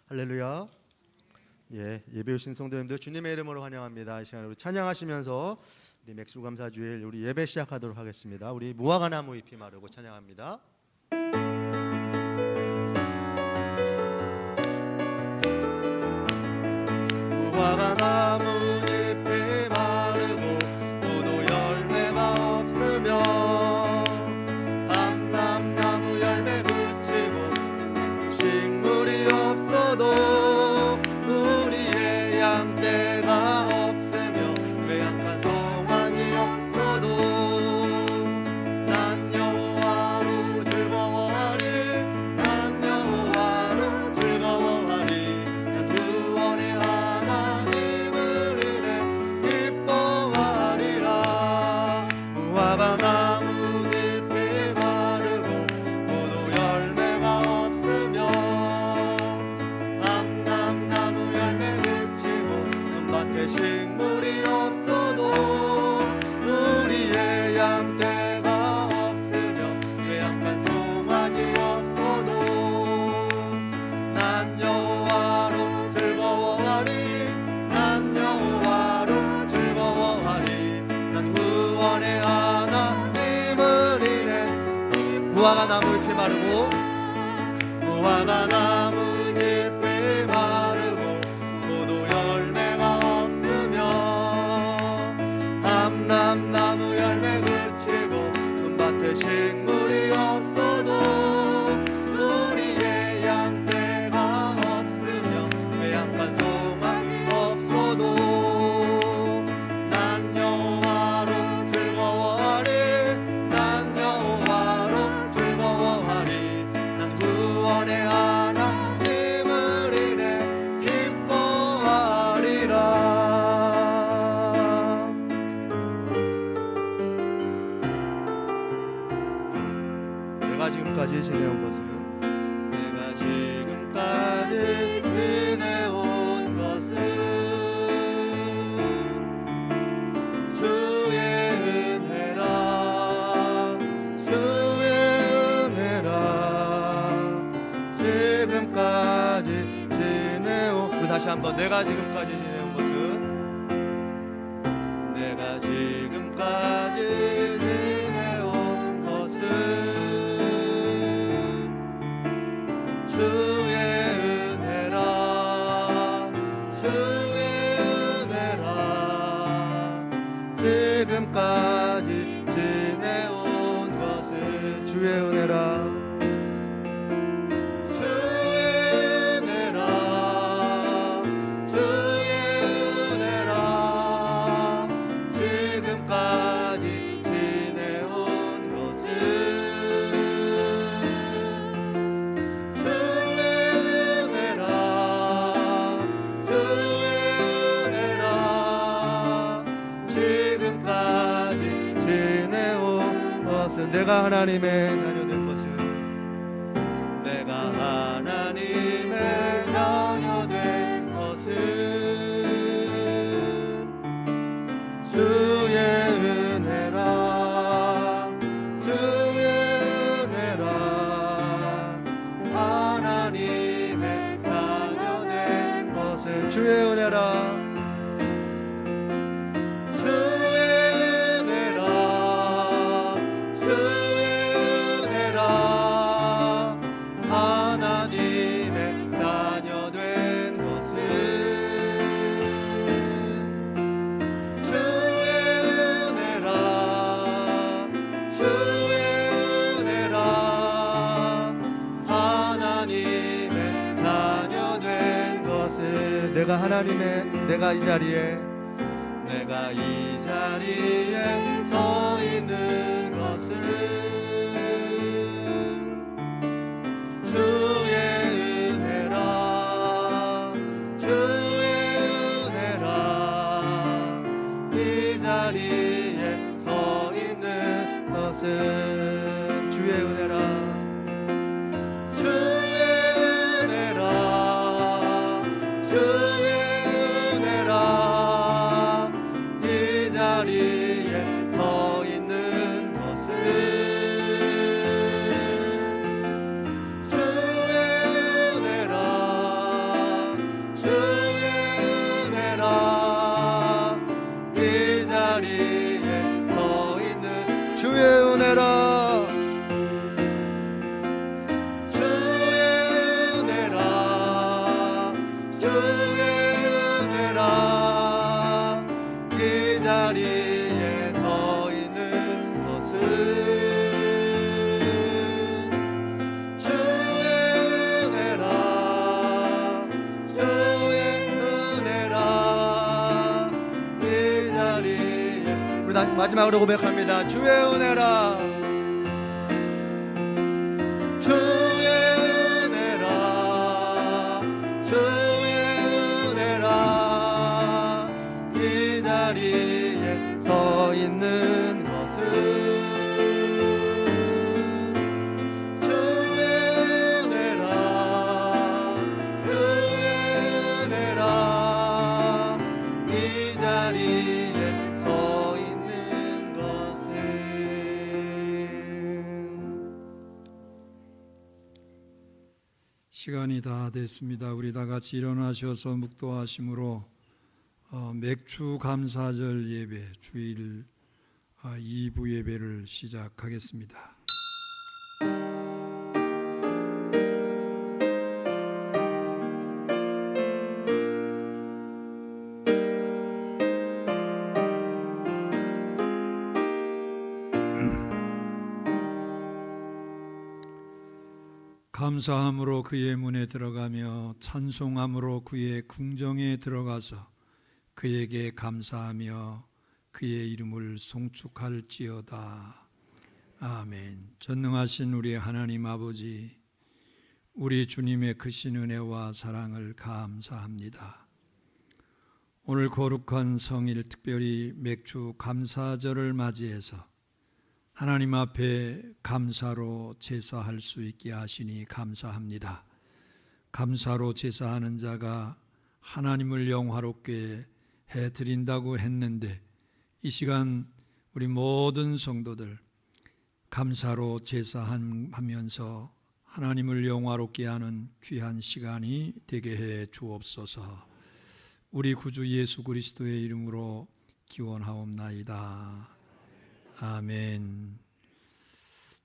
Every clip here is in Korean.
할렐루야. 예배 오신 성도님들 주님의 이름으로 환영합니다. 이 시간에 우리 찬양하시면서 우리 맥수감사주일 우리 예배 시작하도록 하겠습니다. 우리 무화과 나무 잎이 마르고 찬양합니다. 무화과 나무 잎이 마르고 포도 열매가 없으며 감람나무 열매 그치고 식물이 없어도 우리의 양떼가 없으며 외양간 송아지 없어도 난 여호와로 즐거워하리 난 여호와로 즐거워하리 난 구원의 하나님을 인해 기뻐하리라. 무화과 나무 잎이 마르고 포도 열매가 없으며 감람나무 열매 그치고 논밭에 식물이 없어도 우리의 양떼가 없으며 외양간 송아지 없어도 난 여호와로 즐거워하리 난 여호와로 즐거워하리 난 구원의 하나님을 인해. 무화과 나무 잎이 마르고 무화과 나무 잎이 마르고 포도 열매가 없으며 감람나무 열매 그치고 논밭에 식물이 없어도 우리의 양떼가 없으며 외양간 송아지 없어도 난 여호와로 즐거워하리 난 여호와로 즐거워하리 난 구원의 하나님을 인해 기뻐하리라. 내가 지금까지 지내온 것은 내가 지금까지 지내온 것은 주의 은혜라 주의 은혜라. 지금까지 지내온 우리 다시 한번 내가 지금까지 지내온 것은 내가 지금까지 지내온 것은 주의 은혜라 주의 은혜라. 지금까지 지내온 것은 주의 은혜라 주의 은혜라 주의 은혜라. 지금까지 지내온 것은 주의 은혜라 주의 은혜라. 지금까지 지내온 것은 내가 하나님의 자녀된 것은 내가 하나님의 자녀된 것은 주의 은혜라 주의 은혜라. 하나님의 자녀된 것은 주의 은혜라 주의 은혜라 주의 은혜라. 하나님의 자녀된 것은 주의 은혜라 주의 은혜라. 하나님의 자녀된 것은 내가 이 자리에 서 있는 것은 주의 은혜라 주의 은혜라. 이 자리에 서 있는 것은 주의 은혜라 주의 은혜라 주의 은혜라. 이 자리에 서 있는 것은 주의 은혜라 마지막으로 고백합니다. 주의 은혜라, 주의 은혜라, 주의 은혜라. 이 자리에 서 있는 것은 시간이 다 됐습니다. 우리 다 같이 일어나셔서 묵도하심으로 맥주 감사절 예배 주일 2부 예배를 시작하겠습니다. 감사함으로 그의 문에 들어가며 찬송함으로 그의 궁정에 들어가서 그에게 감사하며 그의 이름을 송축할지어다. 아멘. 전능하신 우리 하나님 아버지, 우리 주님의 크신 은혜와 사랑을 감사합니다. 오늘 거룩한 성일, 특별히 맥주 감사절을 맞이해서 하나님 앞에 감사로 제사할 수 있게 하시니 감사합니다. 감사로 제사하는 자가 하나님을 영화롭게 해드린다고 했는데, 이 시간 우리 모든 성도들 감사로 제사하면서 하나님을 영화롭게 하는 귀한 시간이 되게 해 주옵소서. 우리 구주 예수 그리스도의 이름으로 기원하옵나이다. 아멘.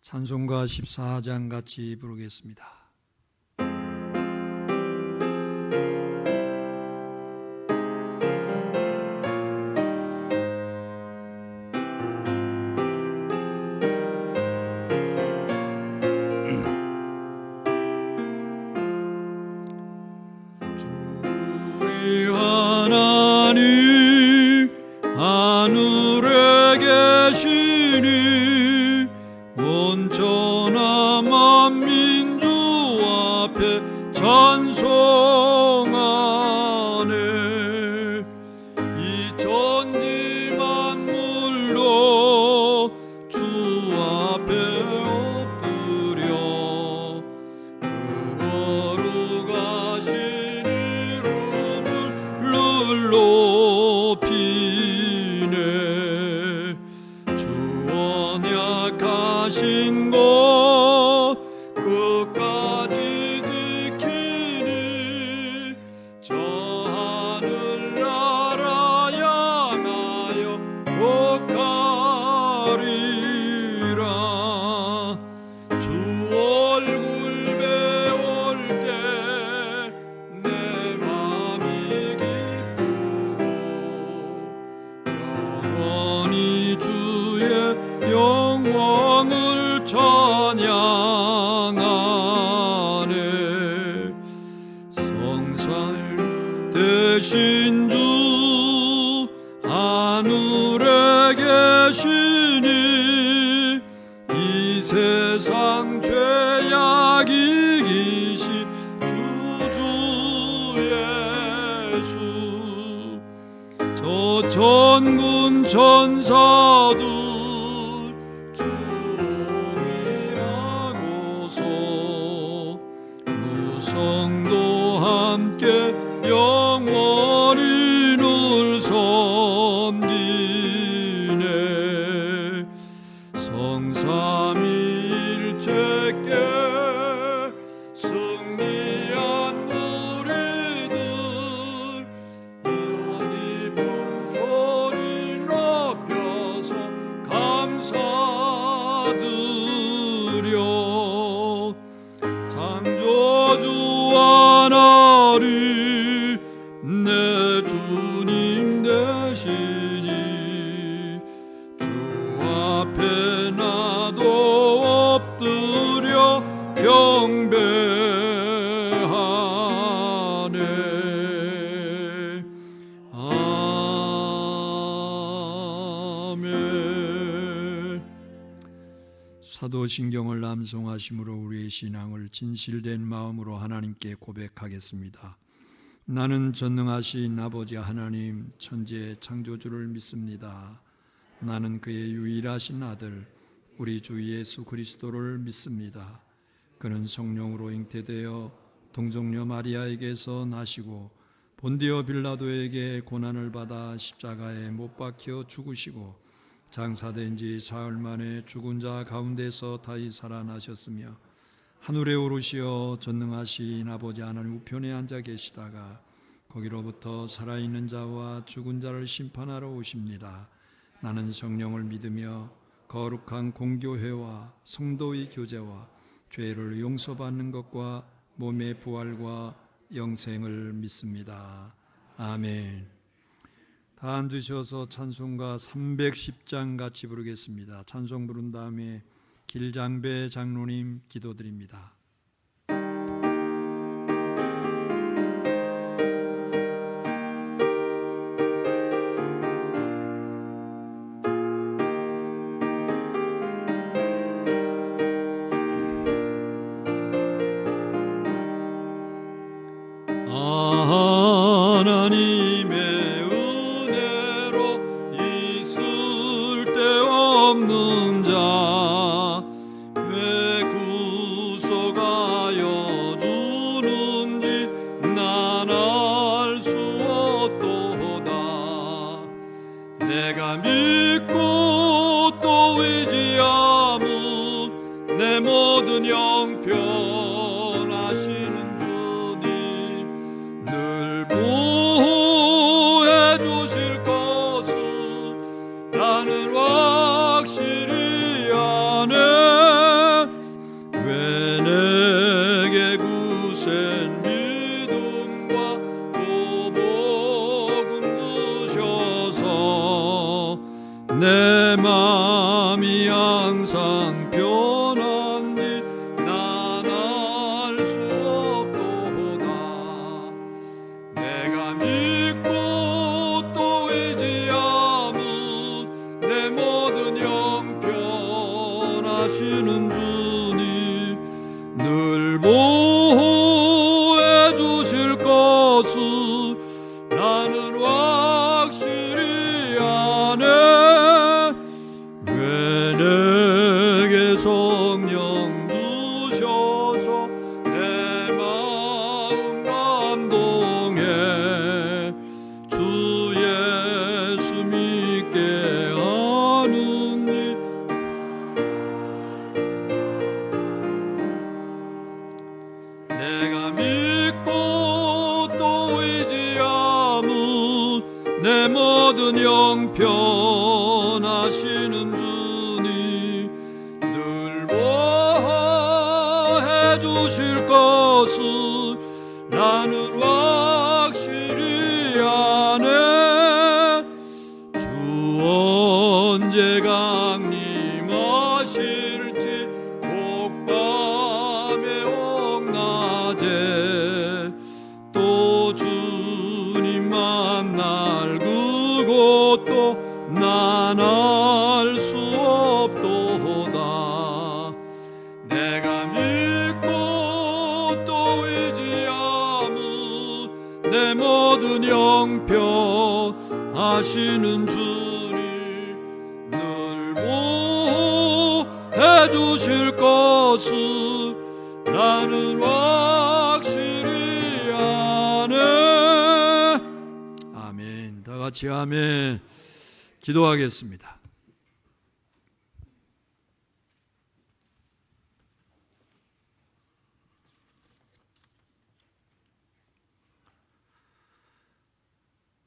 찬송가 14장 같이 부르겠습니다. 주의 하나님 하늘에 계시니 온전한 만민주 앞에 찬송하네. 이 천지 만물도 주 앞에 엎드려 그 거룩하신 이름을 높이네. 주 언약하신 것 끝까지 지키니 저 하늘나라 향하여 곧 가리라. 주 얼굴 배울 때 내 맘이 기쁘고 영원히 주의 영광을 찬양하네. 성살 되신 주 하늘에 계시니 이 세상 죄악 이기시 주주 예수. 저 천군 천사들 주의하고서 무성도 함께 영원히 늘 섬기네. 성삼위일체께 승리한 우리들 이와 깊은 소리 높여서 감사드려. 창조주와 나를 내 주님 되시니 주 앞에 나도 엎드려 경배하네. 아멘. 사도신경을 암송하심으로 우리의 신앙을 진실된 마음으로 하나님께 고백하겠습니다. 나는 전능하신 아버지 하나님 천지의 창조주를 믿습니다. 나는 그의 유일하신 아들 우리 주 예수 그리스도를 믿습니다. 그는 성령으로 잉태되어 동정녀 마리아에게서 나시고 본디오 빌라도에게 고난을 받아 십자가에 못 박혀 죽으시고 장사된 지 사흘 만에 죽은 자 가운데서 다시 살아나셨으며 하늘에 오르시어 전능하신 아버지 하나님 우편에 앉아 계시다가 거기로부터 살아있는 자와 죽은 자를 심판하러 오십니다. 나는 성령을 믿으며 거룩한 공교회와 성도의 교제와 죄를 용서받는 것과 몸의 부활과 영생을 믿습니다. 아멘. 다 앉으셔서 찬송가 310장 같이 부르겠습니다. 찬송 부른 다음에 길장배 장로님 기도드립니다. 하나님의 은혜로 있을 데 없는 자 왜 구속하여 주는지 난 알 수 없도다. 내가 믿고 또 의지함은 내 모든 형편하시는 주님 늘 보호해 주실 것을 나는 확실히 아네. 왜 내게 굳센 믿음과 또 복음 주셔서 내 마음이 항상 변한지 난 알 수 없도다. 내가 믿고 또 의지함은 내 모든 형편하시는 주님 늘 보호해 주실 것을 나는 확실히 아네. 왜 내게 성령 주셔서 내 마음 감동해 주 예수 믿게 하느니 내가 믿고 또 의지함은 내 모든 형편하시는 주님 늘 보호해 주실 것을 나는 확실히 아네. 주 언제 강림하실지 옥밤에 옥낮에 또 주님 만날 그것도 난 알 수 없도다. 내가 믿고 또 의지함은 내 모든 형편하시는 주님 늘 보호해 주실 것을 나는 확실히 아네. 아멘. 다 같이 아멘. 기도하겠습니다.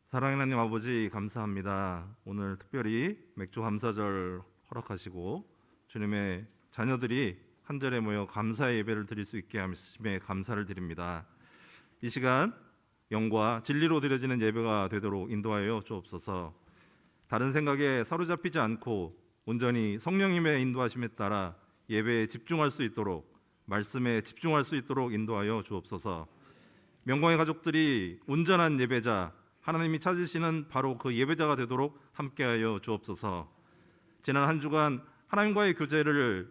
사랑하는 하나님 아버지 감사합니다. 오늘 특별히 맥주 감사절 허락하시고 주님의 자녀들이 한절에 모여 감사의 예배를 드릴 수 있게 하심에 감사를 드립니다. 이 시간 영과 진리로 드려지는 예배가 되도록 인도하여 주옵소서. 다른 생각에 사로잡히지 않고 온전히 성령님의 인도하심에 따라 예배에 집중할 수 있도록, 말씀에 집중할 수 있도록 인도하여 주옵소서. 명광의 가족들이 온전한 예배자, 하나님이 찾으시는 바로 그 예배자가 되도록 함께하여 주옵소서. 지난 한 주간 하나님과의 교제를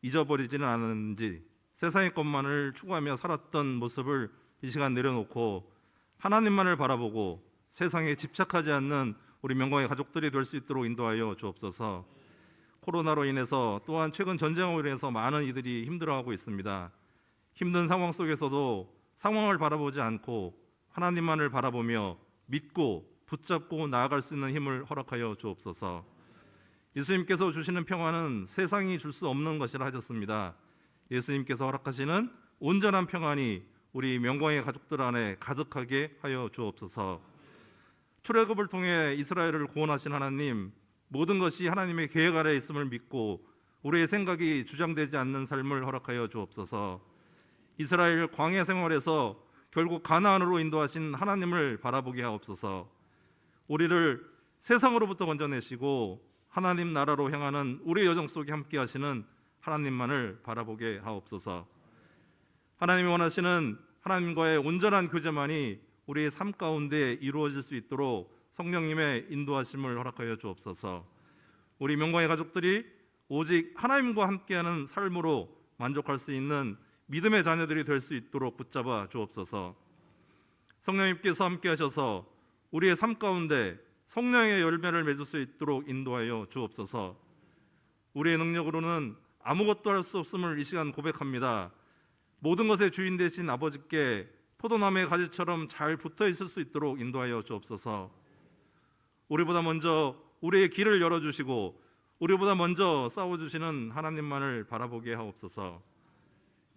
잊어버리지는 않았는지 세상의 것만을 추구하며 살았던 모습을 이 시간 내려놓고 하나님만을 바라보고 세상에 집착하지 않는 우리 명광의 가족들이 될 수 있도록 인도하여 주옵소서. 코로나로 인해서 또한 최근 전쟁으로 인해서 많은 이들이 힘들어하고 있습니다. 힘든 상황 속에서도 상황을 바라보지 않고 하나님만을 바라보며 믿고 붙잡고 나아갈 수 있는 힘을 허락하여 주옵소서. 예수님께서 주시는 평안은 세상이 줄 수 없는 것이라 하셨습니다. 예수님께서 허락하시는 온전한 평안이 우리 명광의 가족들 안에 가득하게 하여 주옵소서. 출애굽을 통해 이스라엘을 구원하신 하나님, 모든 것이 하나님의 계획 아래에 있음을 믿고 우리의 생각이 주장되지 않는 삶을 허락하여 주옵소서. 이스라엘 광야 생활에서 결국 가나안으로 인도하신 하나님을 바라보게 하옵소서. 우리를 세상으로부터 건져내시고 하나님 나라로 향하는 우리의 여정 속에 함께 하시는 하나님만을 바라보게 하옵소서. 하나님이 원하시는 하나님과의 온전한 교제만이 우리의 삶 가운데 이루어질 수 있도록 성령님의 인도하심을 허락하여 주옵소서. 우리 명광의 가족들이 오직 하나님과 함께하는 삶으로 만족할 수 있는 믿음의 자녀들이 될 수 있도록 붙잡아 주옵소서. 성령님께서 함께 하셔서 우리의 삶 가운데 성령의 열매를 맺을 수 있도록 인도하여 주옵소서. 우리의 능력으로는 아무것도 할 수 없음을 이 시간 고백합니다. 모든 것의 주인 되신 아버지께 포도나무의 가지처럼 잘 붙어 있을 수 있도록 인도하여 주옵소서. 우리보다 먼저 우리의 길을 열어주시고 우리보다 먼저 싸워주시는 하나님만을 바라보게 하옵소서.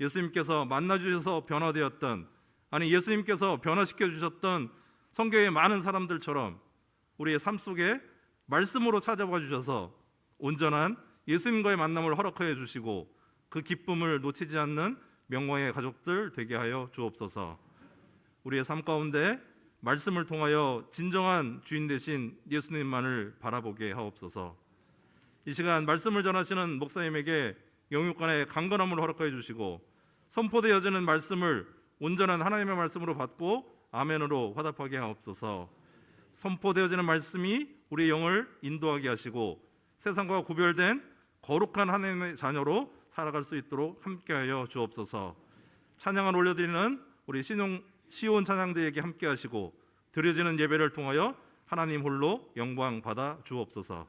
예수님께서 만나주셔서 변화되었던, 아니 예수님께서 변화시켜 주셨던 성경의 많은 사람들처럼 우리의 삶 속에 말씀으로 찾아와 주셔서 온전한 예수님과의 만남을 허락하여 주시고 그 기쁨을 놓치지 않는 명광의 가족들 되게 하여 주옵소서. 우리의 삶 가운데 말씀을 통하여 진정한 주인 되신 예수님만을 바라보게 하옵소서. 이 시간 말씀을 전하시는 목사님에게 영육간의 강건함을 허락하여 주시고 선포되어지는 말씀을 온전한 하나님의 말씀으로 받고 아멘으로 화답하게 하옵소서. 선포되어지는 말씀이 우리 영을 인도하게 하시고 세상과 구별된 거룩한 하나님의 자녀로 살아갈 수 있도록 함께하여 주옵소서. 찬양을 올려드리는 우리 시온 찬양대에게 함께하시고 드려지는 예배를 통하여 하나님 홀로 영광 받아 주옵소서.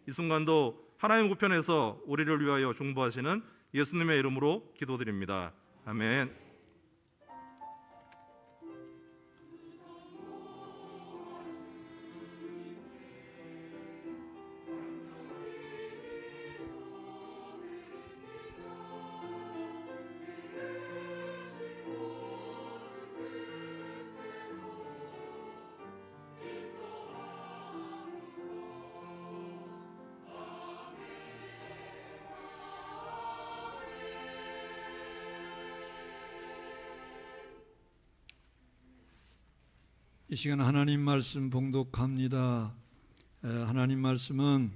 이 순간도 하나님 우편에서 우리를 위하여 중보하시는 예수님의 이름으로 기도드립니다. 아멘. 이 시간 하나님 말씀 봉독합니다. 하나님 말씀은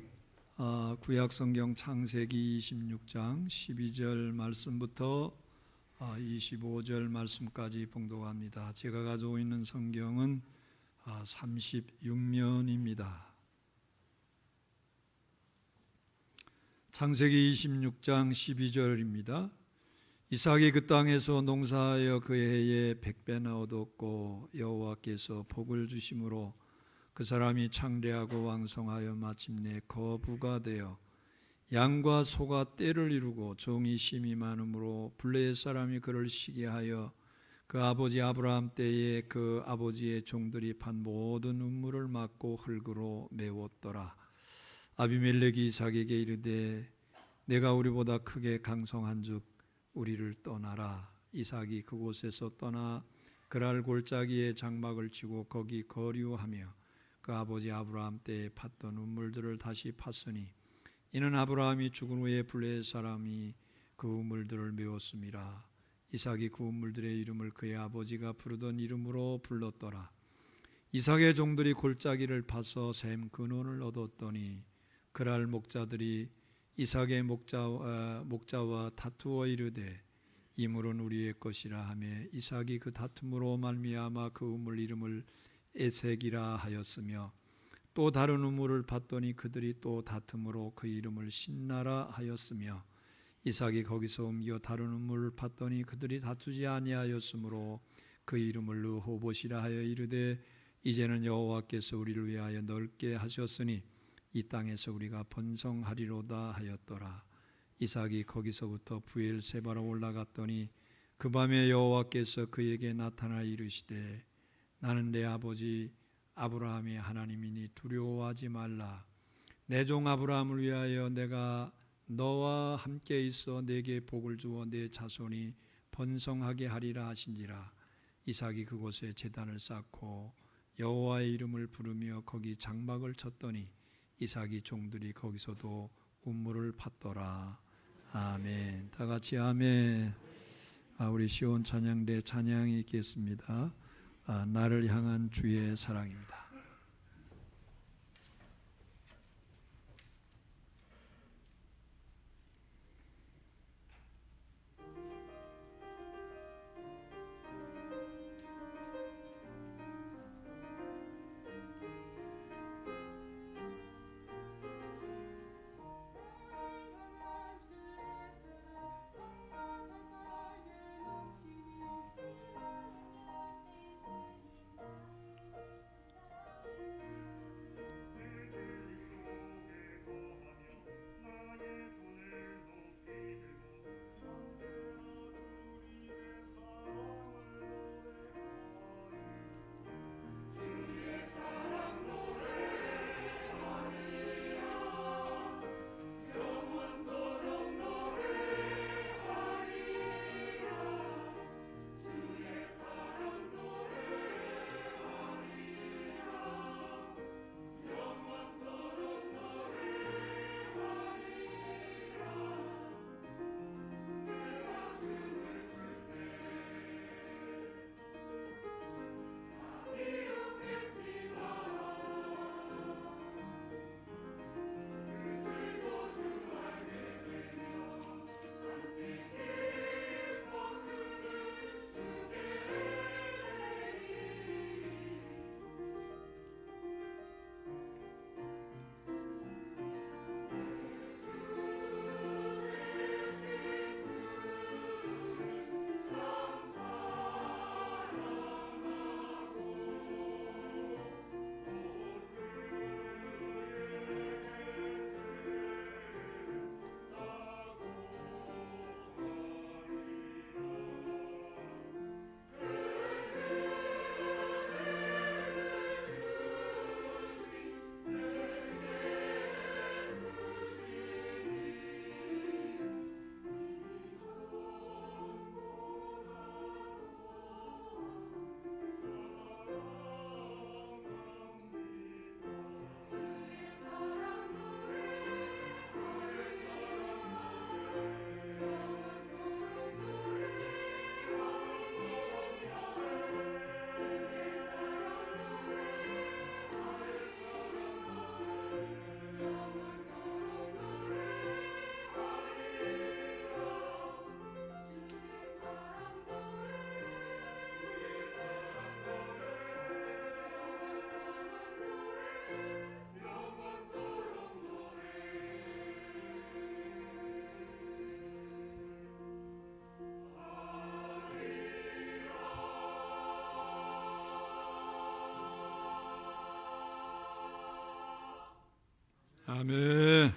구약 성경 창세기 26장 12절 말씀부터 25절 말씀까지 봉독합니다. 제가 가지고 있는 성경은 36면입니다. 창세기 26장 12절입니다. 이삭이 그 땅에서 농사하여 그 해에 100배나 얻었고 여호와께서 복을 주심으로 그 사람이 창대하고 왕성하여 마침내 거부가 되어 양과 소가 떼를 이루고 종이 심이 많으므로 블레셋 사람이 그를 시기하여 그 아버지 아브라함 때에 그 아버지의 종들이 판 모든 음물을 막고 흙으로 메웠더라. 아비멜렉이 이삭에게 이르되 내가 우리보다 크게 강성한즉 우리를 떠나라. 이삭이 그곳에서 떠나 그랄 골짜기에 장막을 치고 거기 거류하며 그 아버지 아브라함 때에 팠던 우물들을 다시 팠으니 이는 아브라함이 죽은 후에 블레셋 사람이 그 우물들을 메웠음이라. 이삭이 그 우물들의 이름을 그의 아버지가 부르던 이름으로 불렀더라. 이삭의 종들이 골짜기를 파서 샘 근원을 얻었더니 그랄 목자들이 이삭의 목자와 다투어 이르되 이 물은 우리의 것이라 하며 이삭이 그 다툼으로 말미암아 그 우물 이름을 에색이라 하였으며 또 다른 우물을 봤더니 그들이 또 다툼으로 그 이름을 신나라 하였으며 이삭이 거기서 옮겨 다른 우물을 팠더니 그들이 다투지 아니하였으므로 그 이름을 르호봇이라 하여 이르되 이제는 여호와께서 우리를 위하여 넓게 하셨으니 이 땅에서 우리가 번성하리로다 하였더라. 이삭이 거기서부터 부엘세바로 올라갔더니 그 밤에 여호와께서 그에게 나타나 이르시되 나는 내 아버지 아브라함의 하나님이니 두려워하지 말라. 내 종 아브라함을 위하여 내가 너와 함께 있어 내게 복을 주어 내 자손이 번성하게 하리라 하신지라. 이삭이 그곳에 제단을 쌓고 여호와의 이름을 부르며 거기 장막을 쳤더니 이삭이 종들이 거기서도 우물을 팠더라. 아멘. 다 같이 아멘. 우리 시온 찬양대 찬양이 있겠습니다. 나를 향한 주의 사랑입니다. 아멘.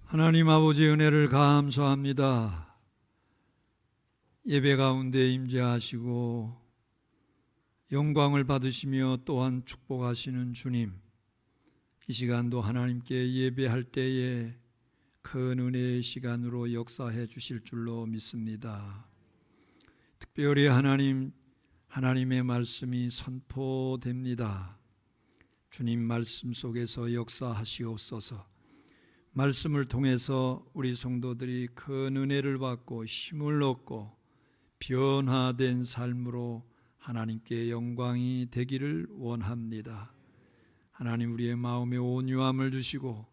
하나님 아버지 은혜를 감사합니다. 예배 가운데 임재하시고 영광을 받으시며 또한 축복하시는 주님, 이 시간도 하나님께 예배할 때에 큰 은혜의 시간으로 역사해 주실 줄로 믿습니다. 특별히 하나님의 말씀이 선포됩니다. 주님 말씀 속에서 역사하시옵소서. 말씀을 통해서 우리 성도들이 큰 은혜를 받고 힘을 얻고 변화된 삶으로 하나님께 영광이 되기를 원합니다. 하나님, 우리의 마음에 온유함을 주시고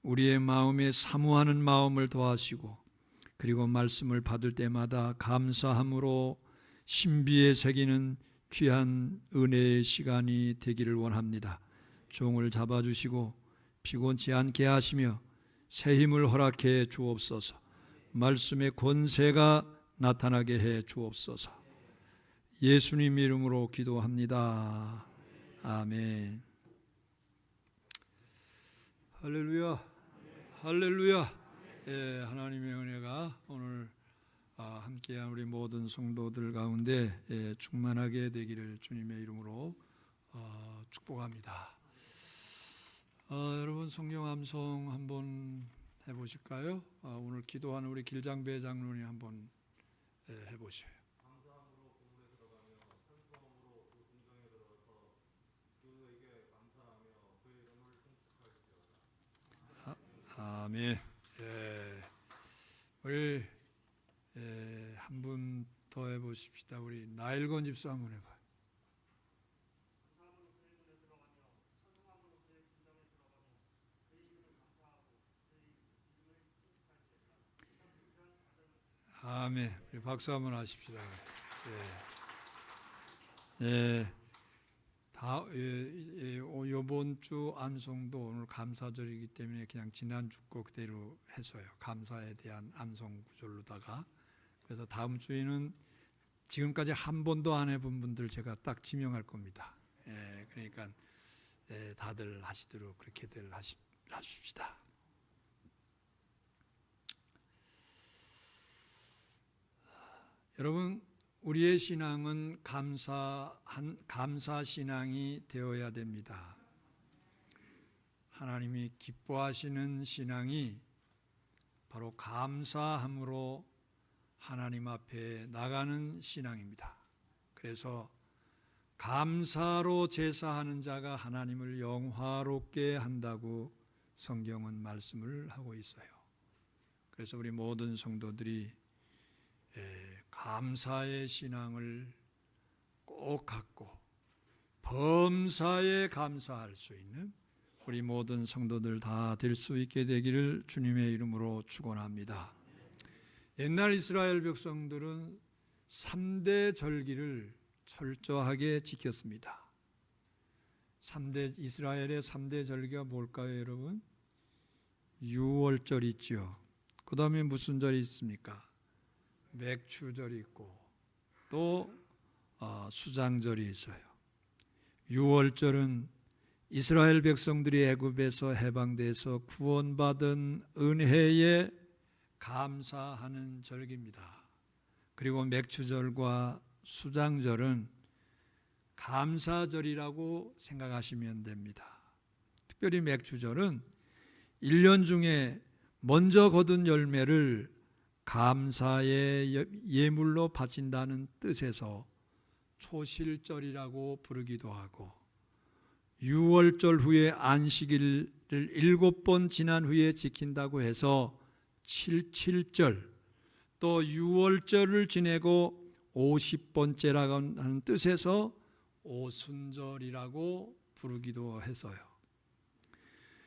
우리의 마음에 사모하는 마음을 더하시고, 그리고 말씀을 받을 때마다 감사함으로 신비에 새기는 귀한 은혜의 시간이 되기를 원합니다. 종을 잡아주시고 피곤치 않게 하시며 새 힘을 허락해 주옵소서. 말씀의 권세가 나타나게 해 주옵소서. 예수님 이름으로 기도합니다. 아멘. 할렐루야, 할렐루야. 예, 하나님의 은혜가 오늘 함께한 우리 모든 성도들 가운데 충만하게 되기를 주님의 이름으로 축복합니다. 여러분 성령 암송 한번 해보실까요? 오늘 기도하는 우리 길장배 장로님 한번 해보세요. 아멘. 예. 우리 한 분 더 해보십시다. 우리 나일건 집사 한번 해봐요. 아멘. 우리 박수 한번 하십시다. 예. 이번 주 암송도 오늘 감사절이기 때문에 그냥 지난주 거 그대로 해서요. 감사에 대한 암송 구절로다가. 그래서 다음 주에는 지금까지 한 번도 안 해본 분들 제가 딱 지명할 겁니다. 그러니까 다들 하시도록 그렇게들 하십시다. 여러분, 우리의 신앙은 감사 신앙이 되어야 됩니다. 하나님이 기뻐하시는 신앙이 바로 감사함으로 하나님 앞에 나가는 신앙입니다. 그래서 감사로 제사하는 자가 하나님을 영화롭게 한다고 성경은 말씀을 하고 있어요. 그래서 우리 모든 성도들이 감사의 신앙을 꼭 갖고 범사에 감사할 수 있는 우리 모든 성도들 다 될 수 있게 되기를 주님의 이름으로 축원합니다. 옛날 이스라엘 백성들은 3대 절기를 철저하게 지켰습니다. 이스라엘의 3대 절기가 뭘까요, 여러분? 유월절 있죠. 그 다음에 무슨 절이 있습니까? 맥추절이 있고 또 수장절이 있어요. 유월절은 이스라엘 백성들이 애굽에서 해방돼서 구원받은 은혜에 감사하는 절기입니다. 그리고 맥추절과 수장절은 감사절이라고 생각하시면 됩니다. 특별히 맥추절은 1년 중에 먼저 거둔 열매를 감사의 예물로 바친다는 뜻에서 초실절이라고 부르기도 하고, 유월절 후에 안식일을 7번 지난 후에 지킨다고 해서 77절, 또 유월절을 지내고 50번째라고 하는 뜻에서 오순절이라고 부르기도 해서요.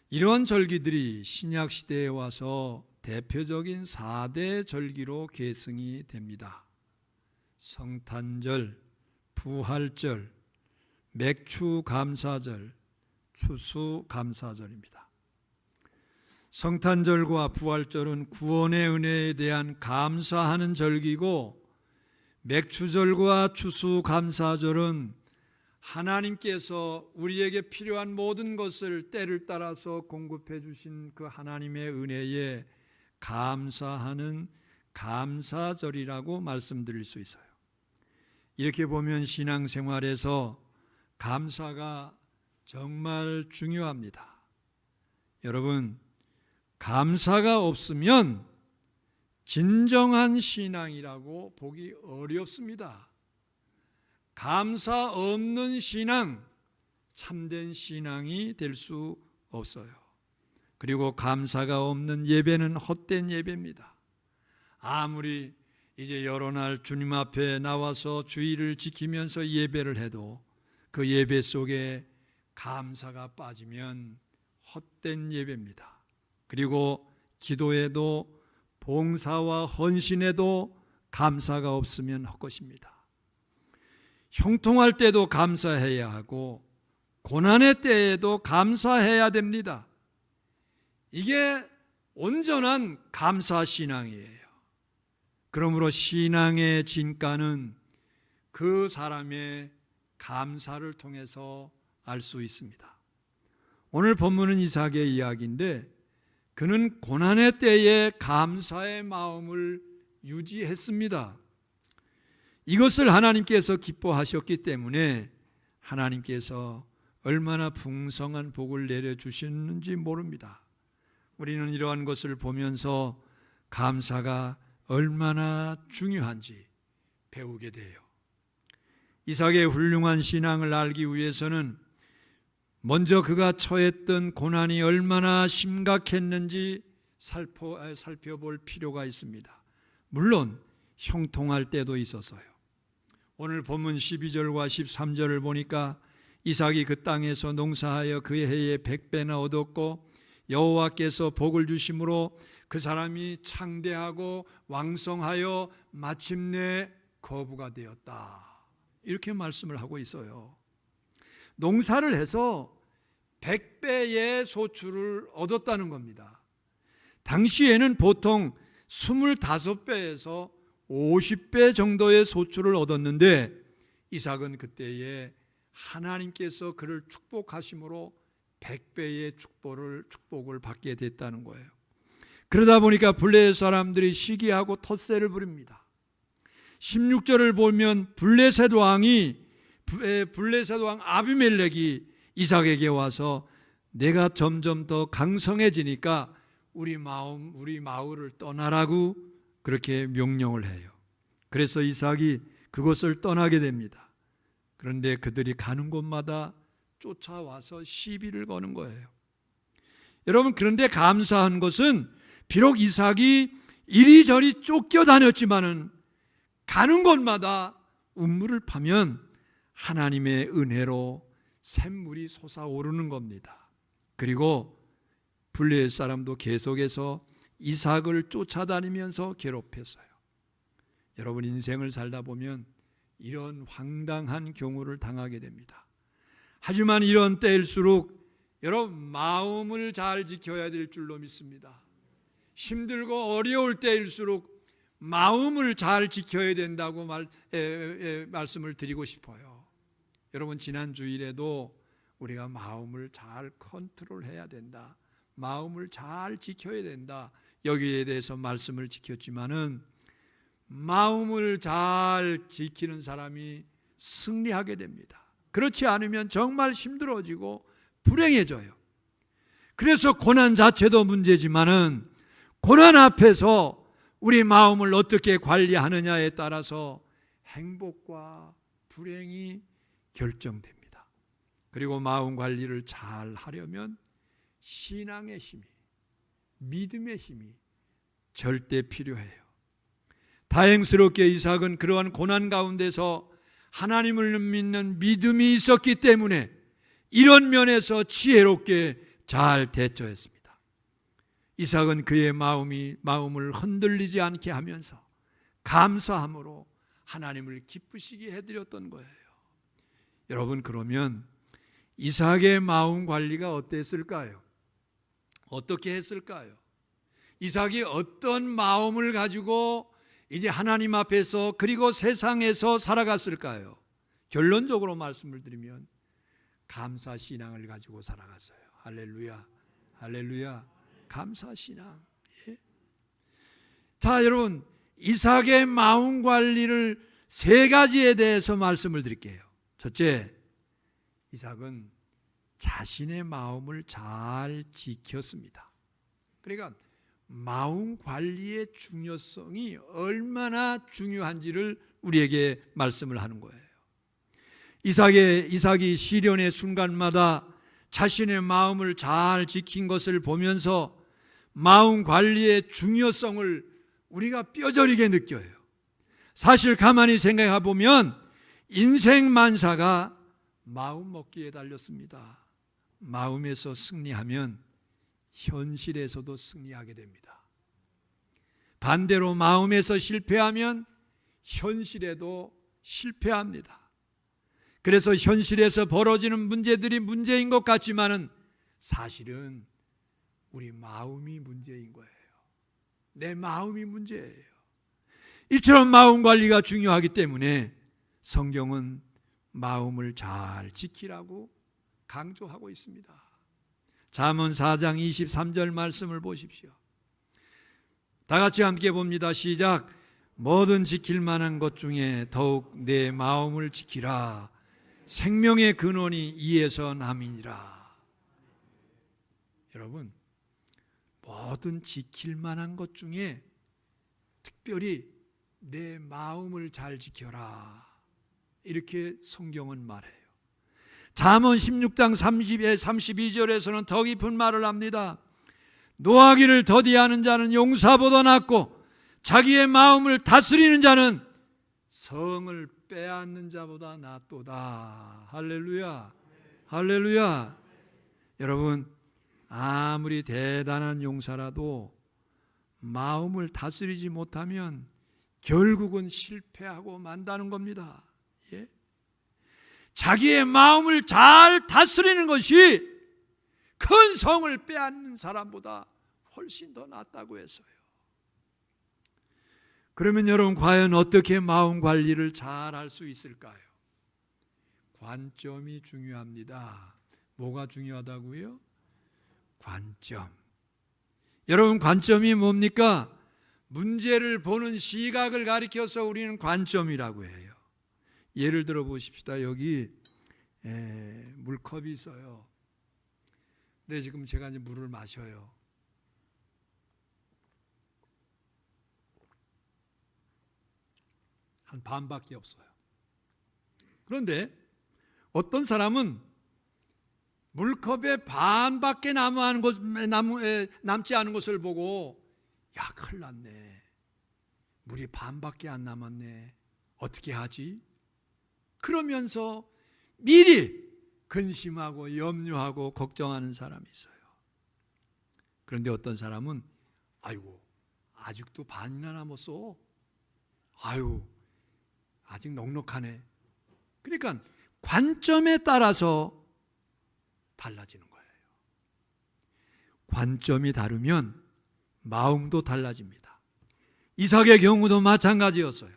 이런 절기들이 신약 시대에 와서 대표적인 4대 절기로 계승이 됩니다. 성탄절, 부활절, 맥추감사절, 추수감사절입니다. 성탄절과 부활절은 구원의 은혜에 대한 감사하는 절기고, 맥추절과 추수감사절은 하나님께서 우리에게 필요한 모든 것을 때를 따라서 공급해 주신 그 하나님의 은혜에 감사하는 감사절이라고 말씀드릴 수 있어요. 이렇게 보면 신앙생활에서 감사가 정말 중요합니다. 여러분, 감사가 없으면 진정한 신앙이라고 보기 어렵습니다. 감사 없는 신앙, 참된 신앙이 될 수 없어요. 그리고 감사가 없는 예배는 헛된 예배입니다. 아무리 이제 여러 날 주님 앞에 나와서 주의를 지키면서 예배를 해도 그 예배 속에 감사가 빠지면 헛된 예배입니다. 그리고 기도에도 봉사와 헌신에도 감사가 없으면 헛것입니다. 형통할 때도 감사해야 하고 고난의 때에도 감사해야 됩니다. 이게 온전한 감사 신앙이에요. 그러므로 신앙의 진가는 그 사람의 감사를 통해서 알 수 있습니다. 오늘 본문은 이삭의 이야기인데 그는 고난의 때에 감사의 마음을 유지했습니다. 이것을 하나님께서 기뻐하셨기 때문에 하나님께서 얼마나 풍성한 복을 내려주셨는지 모릅니다. 우리는 이러한 것을 보면서 감사가 얼마나 중요한지 배우게 돼요. 이삭의 훌륭한 신앙을 알기 위해서는 먼저 그가 처했던 고난이 얼마나 심각했는지 살펴볼 필요가 있습니다. 물론 형통할 때도 있어서요. 오늘 본문 12절과 13절을 보니까 이삭이 그 땅에서 농사하여 그의 해에 100배나 얻었고 여호와께서 복을 주심으로 그 사람이 창대하고 왕성하여 마침내 거부가 되었다. 이렇게 말씀을 하고 있어요. 농사를 해서 100배의 소출을 얻었다는 겁니다. 당시에는 보통 25배에서 50배 정도의 소출을 얻었는데 이삭은 그때에 하나님께서 그를 축복하심으로 100배의 축복을 받게 됐다는 거예요. 그러다 보니까 블레셋 사람들이 시기하고 텃세를 부립니다. 16절을 보면 블레셋 왕 아비멜렉이 이삭에게 와서 내가 점점 더 강성해지니까 우리 마을을 떠나라고 그렇게 명령을 해요. 그래서 이삭이 그곳을 떠나게 됩니다. 그런데 그들이 가는 곳마다 쫓아와서 시비를 거는 거예요. 여러분, 그런데 감사한 것은 비록 이삭이 이리저리 쫓겨다녔지만은 가는 곳마다 운물을 파면 하나님의 은혜로 샘물이 솟아오르는 겁니다. 그리고 블레셋 사람도 계속해서 이삭을 쫓아다니면서 괴롭혔어요. 여러분, 인생을 살다 보면 이런 황당한 경우를 당하게 됩니다. 하지만 이런 때일수록 여러분 마음을 잘 지켜야 될 줄로 믿습니다. 힘들고 어려울 때일수록 마음을 잘 지켜야 된다고 말씀을 드리고 싶어요. 여러분, 지난 주일에도 우리가 마음을 잘 컨트롤해야 된다, 마음을 잘 지켜야 된다, 여기에 대해서 말씀을 지켰지만은 마음을 잘 지키는 사람이 승리하게 됩니다. 그렇지 않으면 정말 힘들어지고 불행해져요. 그래서 고난 자체도 문제지만은 고난 앞에서 우리 마음을 어떻게 관리하느냐에 따라서 행복과 불행이 결정됩니다. 그리고 마음 관리를 잘 하려면 신앙의 힘이, 믿음의 힘이 절대 필요해요. 다행스럽게 이삭은 그러한 고난 가운데서 하나님을 믿는 믿음이 있었기 때문에 이런 면에서 지혜롭게 잘 대처했습니다. 이삭은 그의 마음을 흔들리지 않게 하면서 감사함으로 하나님을 기쁘시게 해드렸던 거예요. 여러분, 그러면 이삭의 마음 관리가 어땠을까요? 어떻게 했을까요? 이삭이 어떤 마음을 가지고 이제 하나님 앞에서 그리고 세상에서 살아갔을까요? 결론적으로 말씀을 드리면 감사 신앙을 가지고 살아갔어요. 할렐루야, 할렐루야. 감사 신앙. 예? 자, 여러분, 이삭의 마음 관리를 세 가지에 대해서 말씀을 드릴게요. 첫째, 이삭은 자신의 마음을 잘 지켰습니다. 그러니까 마음 관리의 중요성이 얼마나 중요한지를 우리에게 말씀을 하는 거예요. 이삭이 시련의 순간마다 자신의 마음을 잘 지킨 것을 보면서 마음 관리의 중요성을 우리가 뼈저리게 느껴요. 사실 가만히 생각해 보면 인생 만사가 마음 먹기에 달렸습니다. 마음에서 승리하면 현실에서도 승리하게 됩니다. 반대로 마음에서 실패하면 현실에도 실패합니다. 그래서 현실에서 벌어지는 문제들이 문제인 것 같지만은 사실은 우리 마음이 문제인 거예요. 내 마음이 문제예요. 이처럼 마음 관리가 중요하기 때문에 성경은 마음을 잘 지키라고 강조하고 있습니다. 잠언 4장 23절 말씀을 보십시오. 다 같이 함께 봅니다. 시작. 뭐든 지킬 만한 것 중에 더욱 내 마음을 지키라. 생명의 근원이 이에서 남이니라. 여러분, 뭐든 지킬 만한 것 중에 특별히 내 마음을 잘 지켜라. 이렇게 성경은 말해요. 잠언 16장 32절에서는 더 깊은 말을 합니다. 노하기를 더디하는 자는 용사보다 낫고 자기의 마음을 다스리는 자는 성을 빼앗는 자보다 낫도다. 할렐루야. 할렐루야. 여러분, 아무리 대단한 용사라도 마음을 다스리지 못하면 결국은 실패하고 만다는 겁니다. 예? 자기의 마음을 잘 다스리는 것이 큰 성을 빼앗는 사람보다 훨씬 더 낫다고 했어요. 그러면 여러분, 과연 어떻게 마음 관리를 잘 할 수 있을까요? 관점이 중요합니다. 뭐가 중요하다고요? 관점. 여러분, 관점이 뭡니까? 문제를 보는 시각을 가리켜서 우리는 관점이라고 해요. 예를 들어 보십시다. 여기 물컵이 있어요. 근데 지금 제가 이제 물을 마셔요. 한 반밖에 없어요. 그런데 어떤 사람은 물컵에 반밖에 남지 않은 것을 보고, 야, 큰일 났네. 물이 반밖에 안 남았네. 어떻게 하지? 그러면서 미리 근심하고 염려하고 걱정하는 사람이 있어요. 그런데 어떤 사람은, 아이고, 아직도 반이나 남았어. 아유, 아직 넉넉하네. 그러니까 관점에 따라서 달라지는 거예요. 관점이 다르면 마음도 달라집니다. 이삭의 경우도 마찬가지였어요.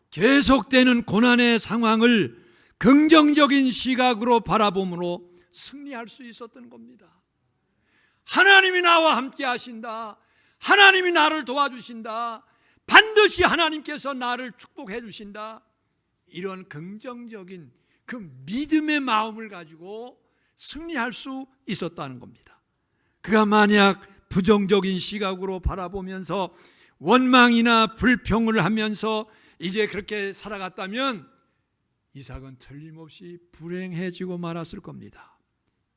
계속되는 고난의 상황을 긍정적인 시각으로 바라봄으로 승리할 수 있었던 겁니다. 하나님이 나와 함께 하신다. 하나님이 나를 도와주신다. 반드시 하나님께서 나를 축복해 주신다. 이런 긍정적인 그 믿음의 마음을 가지고 승리할 수 있었다는 겁니다. 그가 만약 부정적인 시각으로 바라보면서 원망이나 불평을 하면서 이제 그렇게 살아갔다면 이삭은 틀림없이 불행해지고 말았을 겁니다.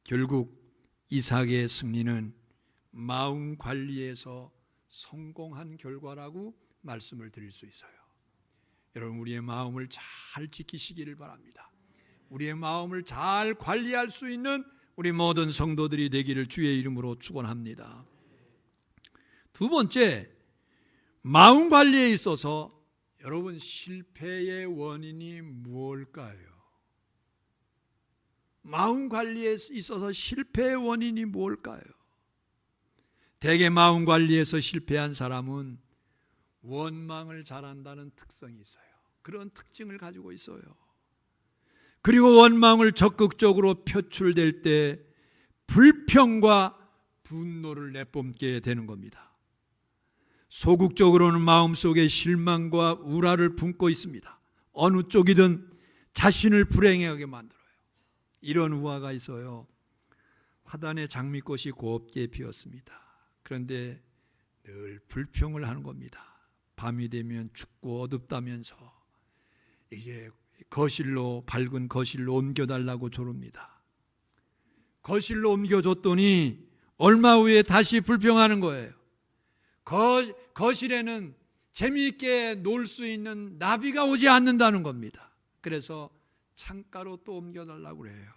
결국 이삭의 승리는 마음 관리에서 성공한 결과라고 말씀을 드릴 수 있어요. 여러분, 우리의 마음을 잘 지키시기를 바랍니다. 우리의 마음을 잘 관리할 수 있는 우리 모든 성도들이 되기를 주의 이름으로 축원합니다. 두 번째, 마음 관리에 있어서 여러분, 실패의 원인이 무엇일까요? 마음 관리에 있어서 실패의 원인이 무엇일까요? 대개 마음 관리에서 실패한 사람은 원망을 잘한다는 특성이 있어요. 그런 특징을 가지고 있어요. 그리고 원망을 적극적으로 표출될 때 불평과 분노를 내뿜게 되는 겁니다. 소극적으로는 마음속에 실망과 우라를 품고 있습니다. 어느 쪽이든 자신을 불행하게 만들어요. 이런 우화가 있어요. 화단에 장미꽃이 곱게 피었습니다. 그런데 늘 불평을 하는 겁니다. 밤이 되면 춥고 어둡다면서 이제 밝은 거실로 옮겨달라고 조릅니다. 거실로 옮겨줬더니 얼마 후에 다시 불평하는 거예요. 거실에는 재미있게 놀 수 있는 나비가 오지 않는다는 겁니다. 그래서 창가로 또 옮겨달라고 해요.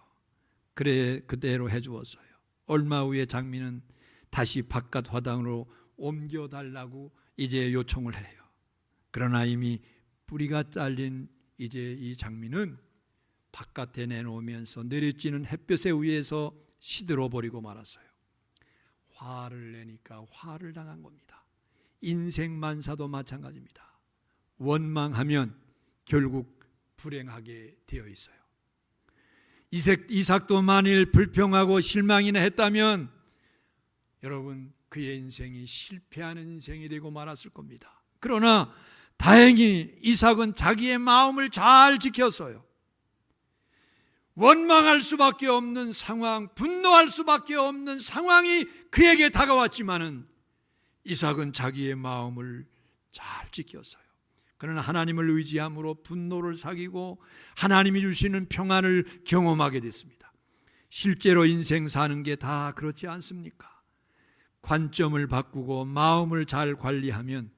그래, 그대로 해주었어요. 얼마 후에 장미는 다시 바깥 화단으로 옮겨달라고 이제 요청을 해요. 그러나 이미 뿌리가 잘린 이제 이 장미는 바깥에 내놓으면서 내리쬐는 햇볕에 의해서 시들어 버리고 말았어요. 화를 내니까 화를 당한 겁니다. 인생만사도 마찬가지입니다. 원망하면 결국 불행하게 되어 있어요. 이삭도 만일 불평하고 실망이나 했다면 여러분 그의 인생이 실패하는 인생이 되고 말았을 겁니다. 그러나 다행히 이삭은 자기의 마음을 잘 지켰어요. 원망할 수밖에 없는 상황, 분노할 수밖에 없는 상황이 그에게 다가왔지만은 이삭은 자기의 마음을 잘 지켰어요. 그는 하나님을 의지함으로 분노를 사귀고 하나님이 주시는 평안을 경험하게 됐습니다. 실제로 인생 사는 게 다 그렇지 않습니까? 관점을 바꾸고 마음을 잘 관리하면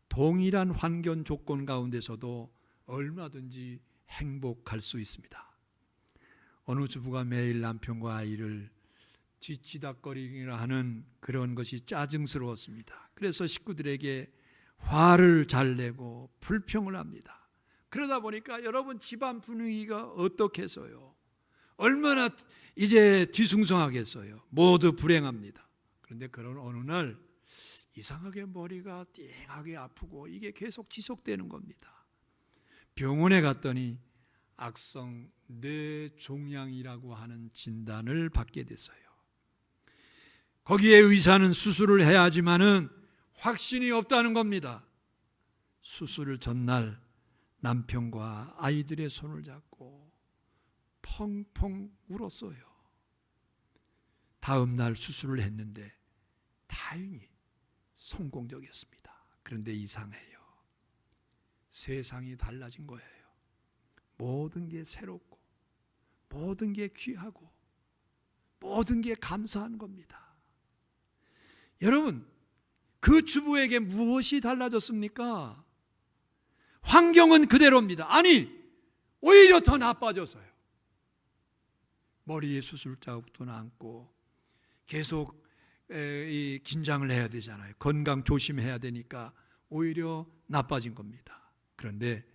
동일한 환경 조건 가운데서도 얼마든지 행복할 수 있습니다. 어느 주부가 매일 남편과 아이를 뒤치다꺼리기나 하는 그런 것이 짜증스러웠습니다. 그래서 식구들에게 화를 잘 내고 불평을 합니다. 그러다 보니까 여러분 집안 분위기가 어떻겠어요? 얼마나 이제 뒤숭숭하겠어요? 모두 불행합니다. 그런데 그런 어느 날 이상하게 머리가 띵하게 아프고 이게 계속 지속되는 겁니다. 병원에 갔더니 악성 뇌종양이라고 하는 진단을 받게 됐어요. 거기에 의사는 수술을 해야 하지만은 확신이 없다는 겁니다. 수술 전날 남편과 아이들의 손을 잡고 펑펑 울었어요. 다음 날 수술을 했는데 다행히 성공적이었습니다. 그런데 이상해요. 세상이 달라진 거예요. 모든 게 새롭고 모든 게 귀하고 모든 게 감사한 겁니다. 여러분, 그 주부에게 무엇이 달라졌습니까? 환경은 그대로입니다. 아니, 오히려 더 나빠졌어요. 머리에 수술 자국도 남고 계속 이 긴장을 해야 되잖아요. 건강 조심해야 되니까 오히려 나빠진 겁니다. 그런데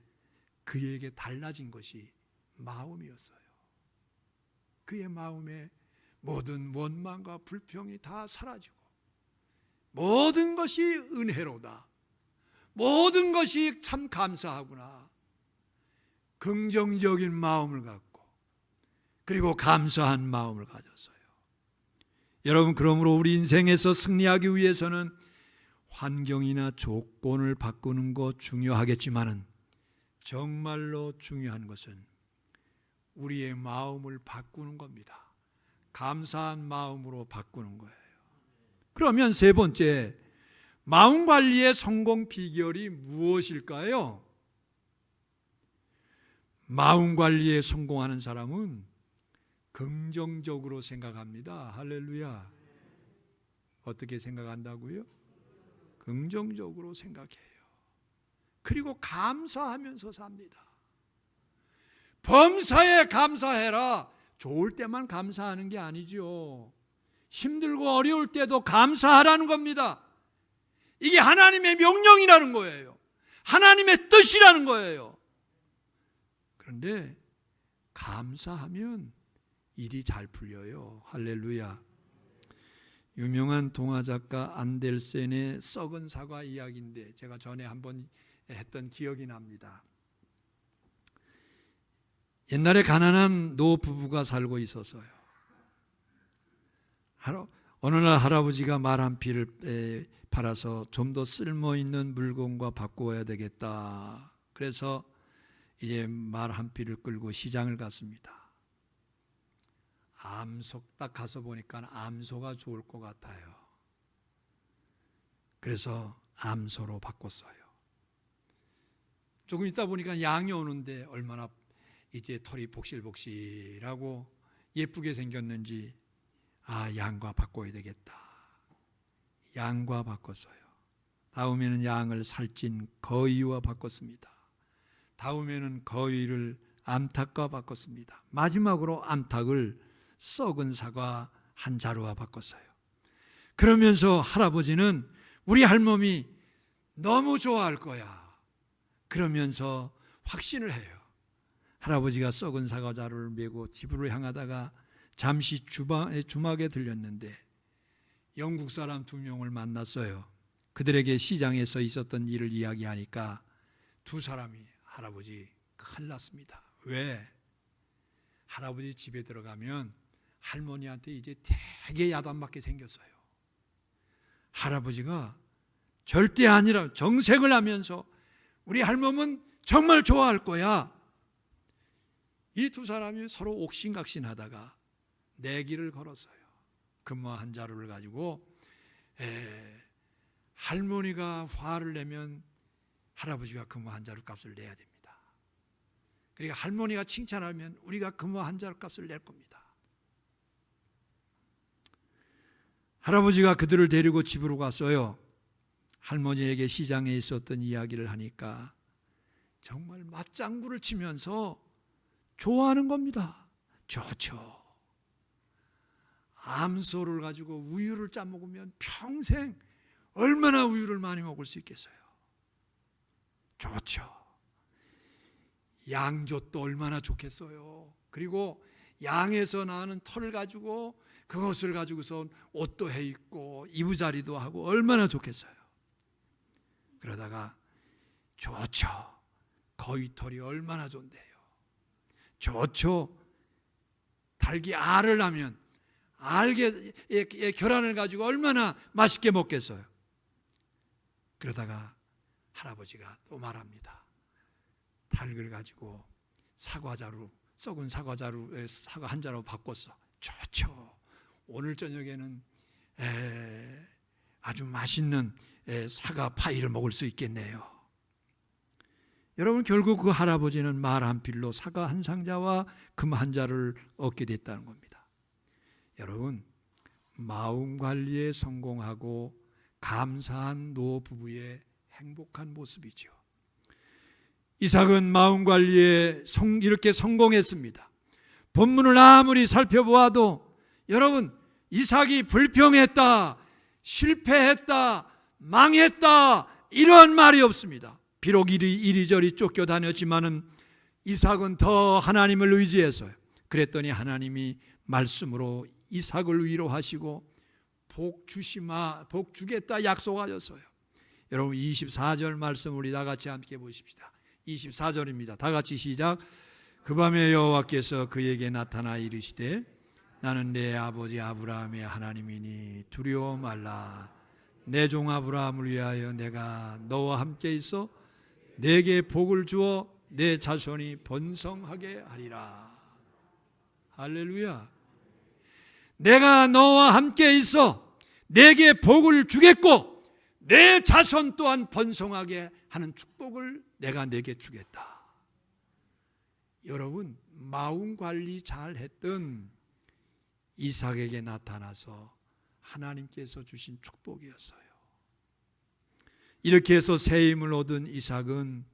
그에게 달라진 것이 마음이었어요. 그의 마음에 모든 원망과 불평이 다 사라지고 모든 것이 은혜로다. 모든 것이 참 감사하구나. 긍정적인 마음을 갖고 그리고 감사한 마음을 가졌어요. 여러분, 그러므로 우리 인생에서 승리하기 위해서는 환경이나 조건을 바꾸는 것 중요하겠지만은 정말로 중요한 것은 우리의 마음을 바꾸는 겁니다. 감사한 마음으로 바꾸는 거예요. 그러면 세 번째, 마음 관리의 성공 비결이 무엇일까요? 마음 관리에 성공하는 사람은 긍정적으로 생각합니다. 할렐루야. 어떻게 생각한다고요? 긍정적으로 생각해요. 그리고 감사하면서 삽니다. 범사에 감사해라. 좋을 때만 감사하는 게 아니죠. 힘들고 어려울 때도 감사하라는 겁니다. 이게 하나님의 명령이라는 거예요. 하나님의 뜻이라는 거예요. 그런데 감사하면 일이 잘 풀려요. 할렐루야. 유명한 동화작가 안델센의 썩은 사과 이야기인데 제가 전에 한번 했던 기억이 납니다. 옛날에 가난한 노부부가 살고 있었어요. 어느 날 할아버지가 말 한 피를 팔아서 좀 더 쓸모있는 물건과 바꾸어야 되겠다. 그래서 이제 말 한 피를 끌고 시장을 갔습니다. 암소 딱 가서 보니까 암소가 좋을 것 같아요. 그래서 암소로 바꿨어요. 조금 있다 보니까 양이 오는데 얼마나 이제 털이 복실복실하고 예쁘게 생겼는지 양과 바꿔야 되겠다. 양과 바꿨어요. 다음에는 양을 살찐 거위와 바꿨습니다. 다음에는 거위를 암탉과 바꿨습니다. 마지막으로 암탉을 썩은 사과 한 자루와 바꿨어요. 그러면서 할아버지는 우리 할멈이 너무 좋아할 거야. 그러면서 확신을 해요. 할아버지가 썩은 사과 자루를 메고 집으로 향하다가 잠시 주막에 들렸는데 영국 사람 2명을 만났어요. 그들에게 시장에서 있었던 일을 이야기하니까 두 사람이 할아버지 큰일 났습니다. 왜? 할아버지 집에 들어가면 할머니한테 이제 되게 야단맞게 생겼어요. 할아버지가 절대 아니라 정색을 하면서 우리 할멈은 정말 좋아할 거야. 이 두 사람이 서로 옥신각신하다가 내기를 걸었어요. 금화 한 자루를 가지고 할머니가 화를 내면 할아버지가 금화 한 자루 값을 내야 됩니다. 그러니까 할머니가 칭찬하면 우리가 금화 한 자루 값을 낼 겁니다. 할아버지가 그들을 데리고 집으로 갔어요. 할머니에게 시장에 있었던 이야기를 하니까 정말 맞장구를 치면서 좋아하는 겁니다. 좋죠. 암소를 가지고 우유를 짜 먹으면 평생 얼마나 우유를 많이 먹을 수 있겠어요. 좋죠. 양젓도 얼마나 좋겠어요. 그리고 양에서 나는 털을 가지고 그것을 가지고서 옷도 해 입고 이부자리도 하고 얼마나 좋겠어요. 그러다가 좋죠. 거위털이 얼마나 좋은데요. 좋죠. 닭이 알을 낳으면 알게 결안을 가지고 얼마나 맛있게 먹겠어요. 그러다가 할아버지가 또 말합니다. 닭을 가지고 사과자루, 썩은 사과자루에 사과 한 자루 바꿨어. 좋죠. 오늘 저녁에는 아주 맛있는 사과 파이를 먹을 수 있겠네요. 여러분, 결국 그 할아버지는 말 한 필로 사과 한 상자와 금 한 자루를 얻게 됐다는 겁니다. 여러분, 마음 관리에 성공하고 감사한 노부부의 행복한 모습이죠. 이삭은 마음 관리에 이렇게 성공했습니다. 본문을 아무리 살펴보아도 여러분, 이삭이 불평했다, 실패했다, 망했다 이런 말이 없습니다. 비록 이리저리 쫓겨다녔지만은 이삭은 더 하나님을 의지했어요. 그랬더니 하나님이 말씀으로 이삭을 위로하시고 복 주겠다 약속하셨어요. 여러분, 24절 말씀 우리 다 같이 함께 보십시다. 24절입니다. 다 같이 시작. 그 밤에 여호와께서 그에게 나타나 이르시되 나는 내 아버지 아브라함의 하나님이니 두려워 말라. 내 종 아브라함을 위하여 내가 너와 함께 있어 내게 복을 주어 내 자손이 번성하게 하리라. 할렐루야. 내가 너와 함께 있어 내게 복을 주겠고 내 자손 또한 번성하게 하는 축복을 내가 내게 주겠다. 여러분, 마음 관리 잘 했던 이삭에게 나타나서 하나님께서 주신 축복이었어요. 이렇게 해서 새 힘을 얻은 이삭은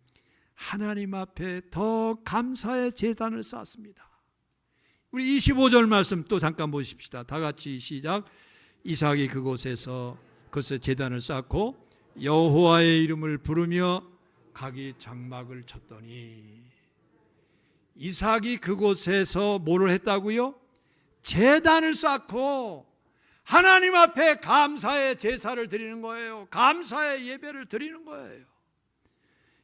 하나님 앞에 더 감사의 제단을 쌓습니다. 우리 25절 말씀 또 잠깐 보십시다. 다 같이 시작. 이삭이 그곳에 제단을 쌓고 여호와의 이름을 부르며 각이 장막을 쳤더니, 이삭이 그곳에서 뭐를 했다고요? 제단을 쌓고 하나님 앞에 감사의 제사를 드리는 거예요. 감사의 예배를 드리는 거예요.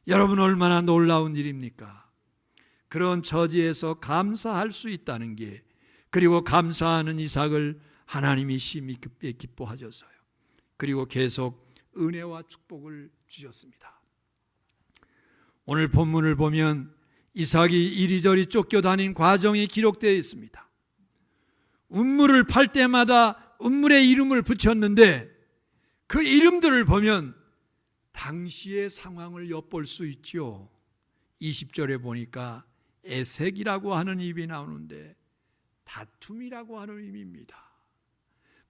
여러분, 얼마나 놀라운 일입니까? 그런 처지에서 감사할 수 있다는 게, 그리고 감사하는 이삭을 하나님이 심히 기뻐하셨어요. 그리고 계속 은혜와 축복을 주셨습니다. 오늘 본문을 보면 이삭이 이리저리 쫓겨다닌 과정이 기록되어 있습니다. 운물을 팔 때마다 운물의 이름을 붙였는데 그 이름들을 보면 당시의 상황을 엿볼 수 있죠. 20절에 보니까 에색이라고 하는 입이 나오는데 다툼이라고 하는 의미입니다.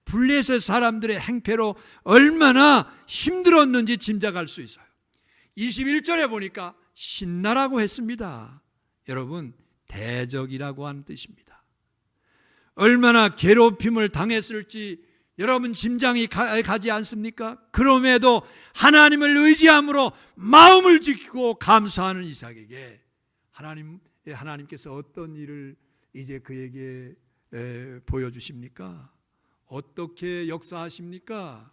블레셋 사람들의 행패로 얼마나 힘들었는지 짐작할 수 있어요. 21절에 보니까 신나라고 했습니다. 여러분, 대적이라고 하는 뜻입니다. 얼마나 괴롭힘을 당했을지 여러분 짐작이 가지 않습니까? 그럼에도 하나님을 의지함으로 마음을 지키고 감사하는 이삭에게 하나님께서 어떤 일을 이제 그에게 보여주십니까? 어떻게 역사하십니까?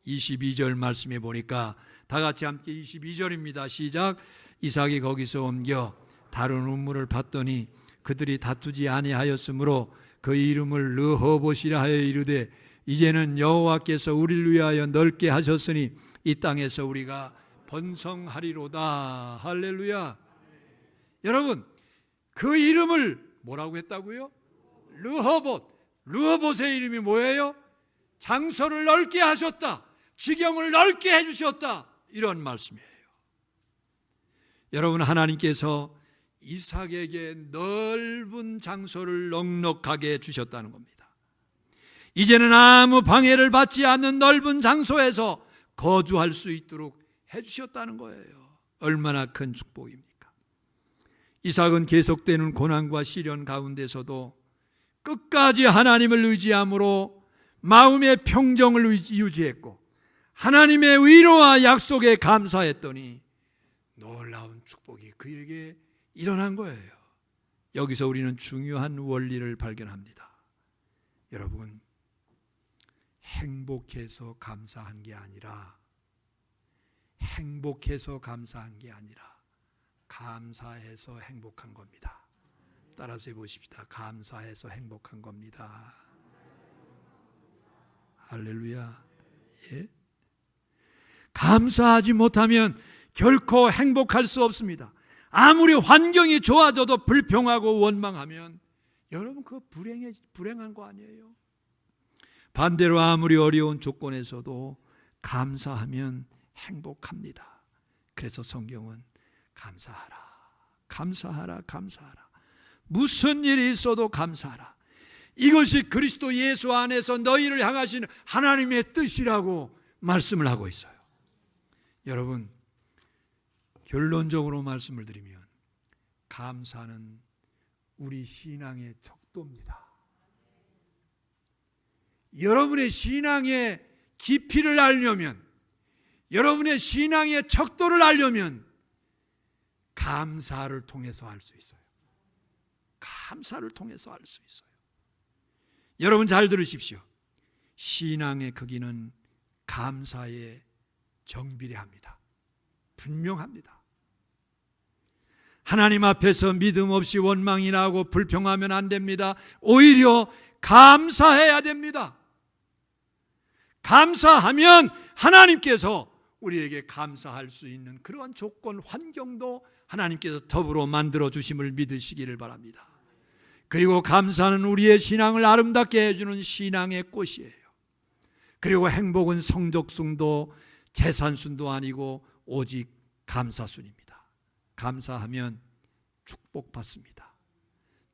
22절 말씀해 보니까 다 같이 함께 22절입니다. 시작. 이삭이 거기서 옮겨 다른 우물을 봤더니 그들이 다투지 아니하였으므로 그 이름을 르호봇이라 하여 이르되 이제는 여호와께서 우리를 위하여 넓게 하셨으니 이 땅에서 우리가 번성하리로다. 할렐루야. 여러분, 그 이름을 뭐라고 했다고요? 르호봇. 르호봇의 이름이 뭐예요? 장소를 넓게 하셨다, 지경을 넓게 해주셨다, 이런 말씀이에요. 여러분, 하나님께서 이삭에게 넓은 장소를 넉넉하게 주셨다는 겁니다. 이제는 아무 방해를 받지 않는 넓은 장소에서 거주할 수 있도록 해주셨다는 거예요. 얼마나 큰 축복입니까? 이삭은 계속되는 고난과 시련 가운데서도 끝까지 하나님을 의지함으로 마음의 평정을 유지했고 하나님의 위로와 약속에 감사했더니 놀라운 축복이 그에게 일어난 거예요. 여기서 우리는 중요한 원리를 발견합니다. 여러분, 행복해서 감사한 게 아니라 감사해서 행복한 겁니다. 따라서 해보십시다. 감사해서 행복한 겁니다. 할렐루야. 예? 감사하지 못하면 결코 행복할 수 없습니다. 아무리 환경이 좋아져도 불평하고 원망하면 여러분 그 불행한 거 아니에요? 반대로 아무리 어려운 조건에서도 감사하면 행복합니다. 그래서 성경은 감사하라. 무슨 일이 있어도 감사하라. 이것이 그리스도 예수 안에서 너희를 향하신 하나님의 뜻이라고 말씀을 하고 있어요. 여러분, 결론적으로 말씀을 드리면 감사는 우리 신앙의 척도입니다. 여러분의 신앙의 깊이를 알려면, 여러분의 신앙의 척도를 알려면 감사를 통해서 알 수 있어요. 감사를 통해서 알 수 있어요. 여러분 잘 들으십시오. 신앙의 크기는 감사에 정비례합니다. 분명합니다. 하나님 앞에서 믿음 없이 원망이 나고 불평하면 안 됩니다. 오히려 감사해야 됩니다. 감사하면 하나님께서 우리에게 감사할 수 있는 그러한 조건, 환경도 하나님께서 더불어 만들어 주심을 믿으시기를 바랍니다. 그리고 감사는 우리의 신앙을 아름답게 해주는 신앙의 꽃이에요. 그리고 행복은 성적순도 재산순도 아니고 오직 감사순입니다. 감사하면 축복받습니다.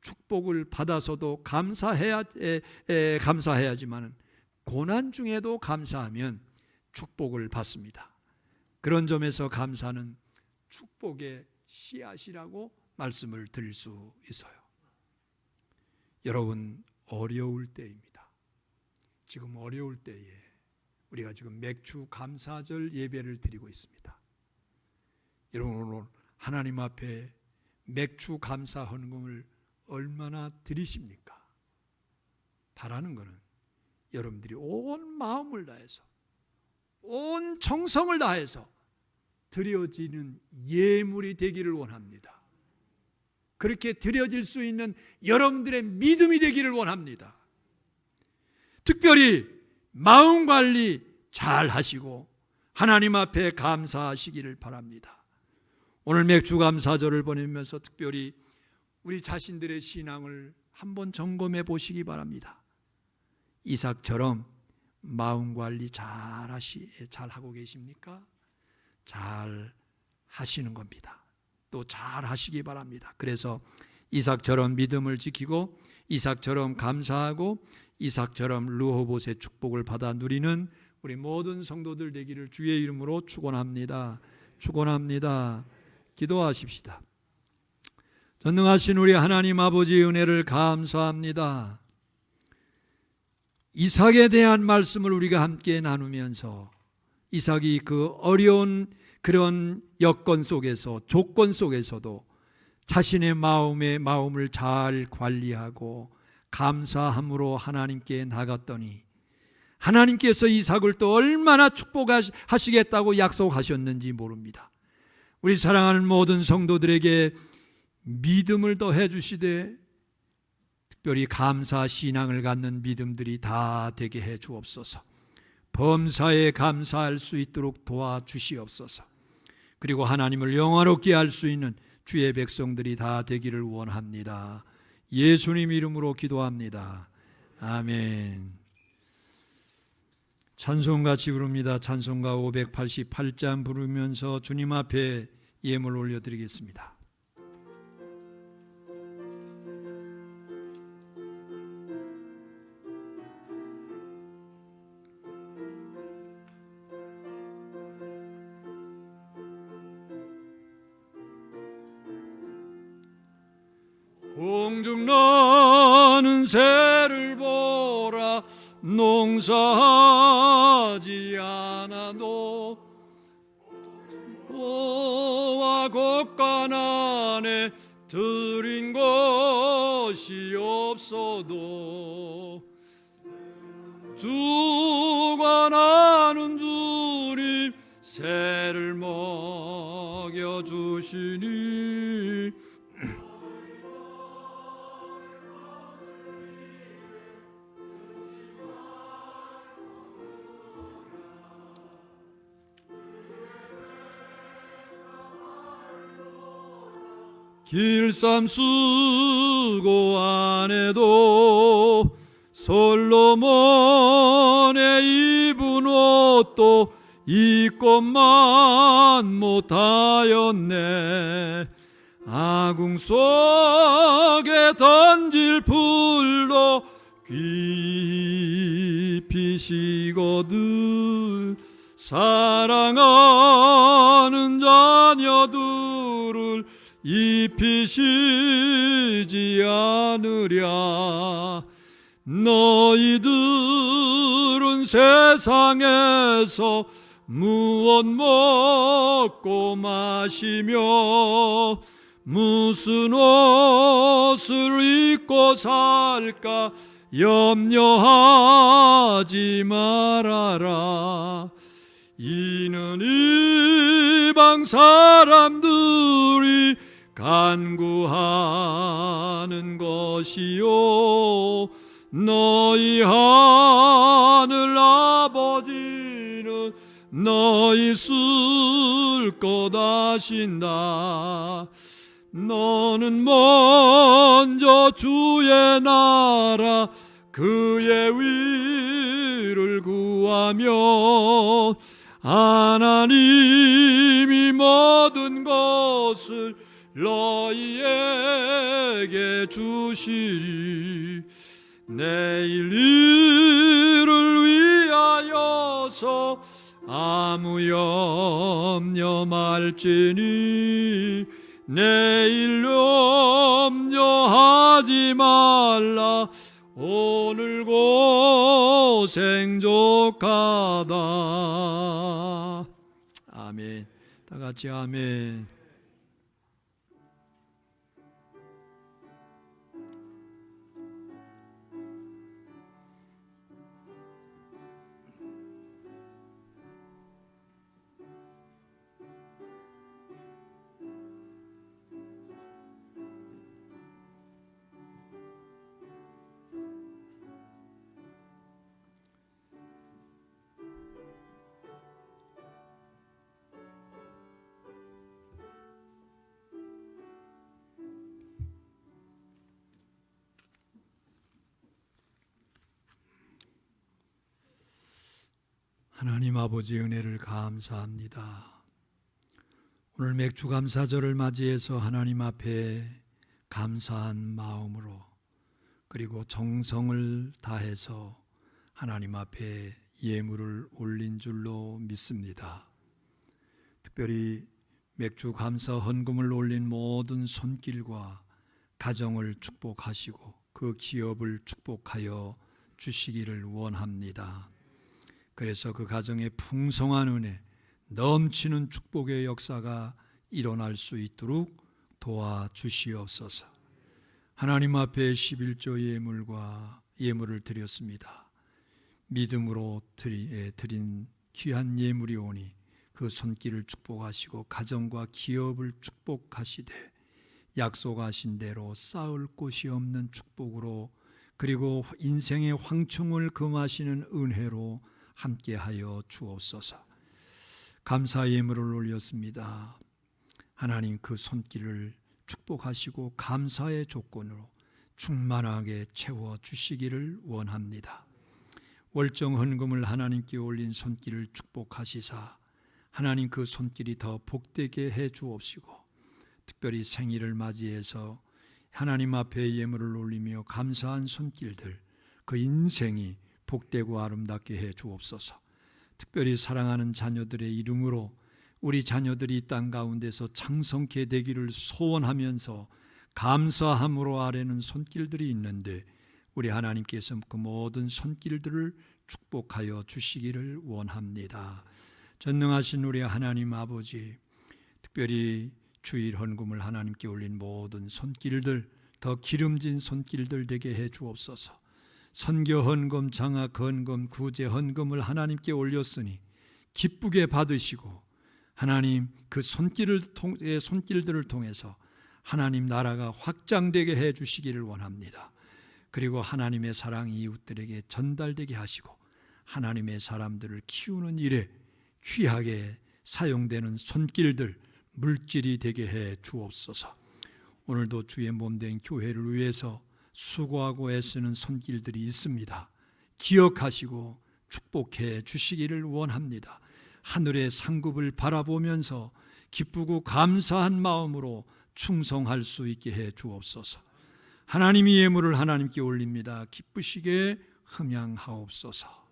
축복을 받아서도 감사해야지만 고난 중에도 감사하면 축복을 받습니다. 그런 점에서 감사는 축복의 씨앗이라고 말씀을 드릴 수 있어요. 여러분, 어려울 때입니다. 지금 어려울 때에 우리가 지금 맥주 감사절 예배를 드리고 있습니다. 여러분, 오늘 하나님 앞에 맥주 감사 헌금을 얼마나 드리십니까? 바라는 것은 여러분들이 온 마음을 다해서, 온 정성을 다해서 드려지는 예물이 되기를 원합니다. 그렇게 드려질 수 있는 여러분들의 믿음이 되기를 원합니다. 특별히 마음 관리 잘 하시고 하나님 앞에 감사하시기를 바랍니다. 오늘 맥주 감사절을 보내면서 특별히 우리 자신들의 신앙을 한번 점검해 보시기 바랍니다. 이삭처럼 마음 관리 잘 하고 계십니까? 잘 하시는 겁니다. 또 잘 하시기 바랍니다. 그래서 이삭처럼 믿음을 지키고 이삭처럼 감사하고 이삭처럼 르호봇의 축복을 받아 누리는 우리 모든 성도들 되기를 주의 이름으로 축원합니다. 기도하십시다. 전능하신 우리 하나님 아버지의 은혜를 감사합니다. 이삭에 대한 말씀을 우리가 함께 나누면서 이삭이 그 어려운 그런 여건 속에서, 조건 속에서도 자신의 마음을 잘 관리하고 감사함으로 하나님께 나갔더니 하나님께서 이삭을 또 얼마나 축복하시겠다고 약속하셨는지 모릅니다. 우리 사랑하는 모든 성도들에게 믿음을 더해 주시되 특별히 감사 신앙을 갖는 믿음들이 다 되게 해 주옵소서. 범사에 감사할 수 있도록 도와주시옵소서. 그리고 하나님을 영화롭게 할 수 있는 주의 백성들이 다 되기를 원합니다. 예수님 이름으로 기도합니다. 아멘. 찬송같이 부릅니다. 찬송가 588장 부르면서 주님 앞에 예물 올려드리겠습니다. 공중 나는 새를 보라 농사하지 않아도 보와 곡간 안에 들인 것이 없어도 주가 나는 주님 새를 먹여주시니 길쌈 쓰고 안에도 솔로몬의 입은 옷도 입고만 못하였네. 아궁 속에 던질 풀도 깊이 시거든 사랑하는 자녀들을 입히시지 않으랴. 너희들은 세상에서 무엇 먹고 마시며 무슨 옷을 입고 살까 염려하지 말아라. 이는 이방 사람들이 간구하는 것이요 너희 하늘 아버지는 너희 쓸 것 아신다. 너는 먼저 주의 나라 그의 위를 구하며 하나님이 모든 것을 너희에게 주시리. 내일 일을 위하여서 아무 염려 말지니 내일 염려하지 말라. 오늘 고생 족하다. 아멘. 다 같이 아멘. 하나님 아버지 은혜를 감사합니다. 오늘 맥주 감사절을 맞이해서 하나님 앞에 감사한 마음으로 그리고 정성을 다해서 하나님 앞에 예물을 올린 줄로 믿습니다. 특별히 맥주 감사 헌금을 올린 모든 손길과 가정을 축복하시고 그 기업을 축복하여 주시기를 원합니다. 그래서 그 가정에 풍성한 은혜, 넘치는 축복의 역사가 일어날 수 있도록 도와주시옵소서. 하나님 앞에 11조 예물을 드렸습니다. 믿음으로 드린 귀한 예물이 오니 그 손길을 축복하시고 가정과 기업을 축복하시되 약속하신 대로 쌓을 곳이 없는 축복으로 그리고 인생의 황충을 금하시는 은혜로 함께하여 주옵소서. 감사 예물을 올렸습니다. 하나님 그 손길을 축복하시고 감사의 조건으로 충만하게 채워주시기를 원합니다. 월정 헌금을 하나님께 올린 손길을 축복하시사 하나님 그 손길이 더 복되게 해 주옵시고 특별히 생일을 맞이해서 하나님 앞에 예물을 올리며 감사한 손길들 그 인생이 복되고 아름답게 해 주옵소서. 특별히 사랑하는 자녀들의 이름으로 우리 자녀들이 이 땅 가운데서 창성케 되기를 소원하면서 감사함으로 아뢰는 손길들이 있는데 우리 하나님께서 그 모든 손길들을 축복하여 주시기를 원합니다. 전능하신 우리 하나님 아버지, 특별히 주일 헌금을 하나님께 올린 모든 손길들, 더 기름진 손길들 되게 해 주옵소서. 선교 헌금, 장학 헌금, 구제 헌금을 하나님께 올렸으니 기쁘게 받으시고 하나님 그 손길들을 통해서 하나님 나라가 확장되게 해 주시기를 원합니다. 그리고 하나님의 사랑이 이웃들에게 전달되게 하시고 하나님의 사람들을 키우는 일에 귀하게 사용되는 손길들, 물질이 되게 해 주옵소서. 오늘도 주의 몸된 교회를 위해서 수고하고 애쓰는 손길들이 있습니다. 기억하시고 축복해 주시기를 원합니다. 하늘의 상급을 바라보면서 기쁘고 감사한 마음으로 충성할 수 있게 해 주옵소서. 하나님이 예물을 하나님께 올립니다. 기쁘시게 흠양하옵소서.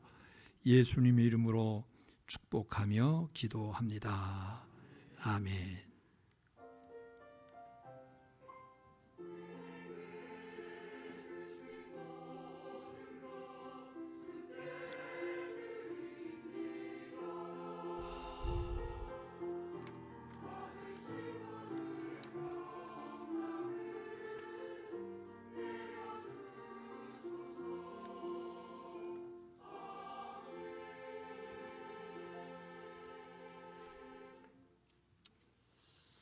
예수님의 이름으로 축복하며 기도합니다. 아멘.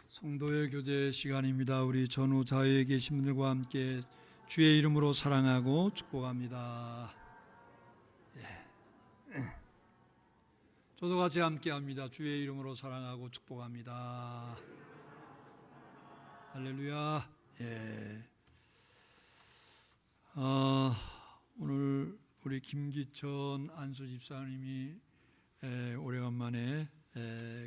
성도의 교제 시간입니다. 우리 전후 자유에 계신 분들과 함께 주의 이름으로 사랑하고 축복합니다. 저도 같이 함께합니다. 주의 이름으로 사랑하고 축복합니다. 할렐루야. 오늘 우리 김기천 안수 집사님이 오래간만에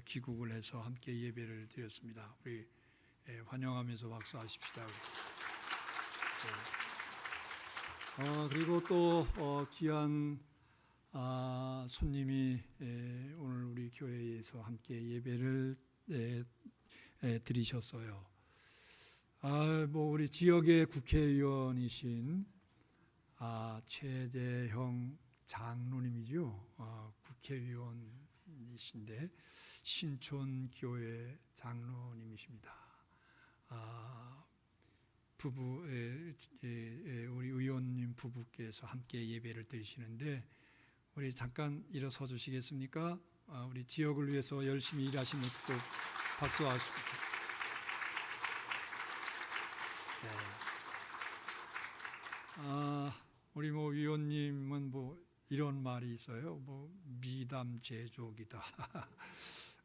귀국을 해서 함께 예배를 드렸습니다. 우리 환영하면서 박수하십시다. 그리고 또 귀한 손님이 오늘 우리 교회에서 함께 예배를 드리셨어요. 우리 지역의 국회의원이신 최재형 장로님이죠. 국회의원이신데 신촌교회 장로님이십니다. 우리 의원님 부부께서 함께 예배를 드리시는데 우리 잠깐 일어서 주시겠습니까? 우리 지역을 위해서 열심히 일하시는 또 박수하십시오. 우리 위원님은 이런 말이 있어요. 미담 제조기다.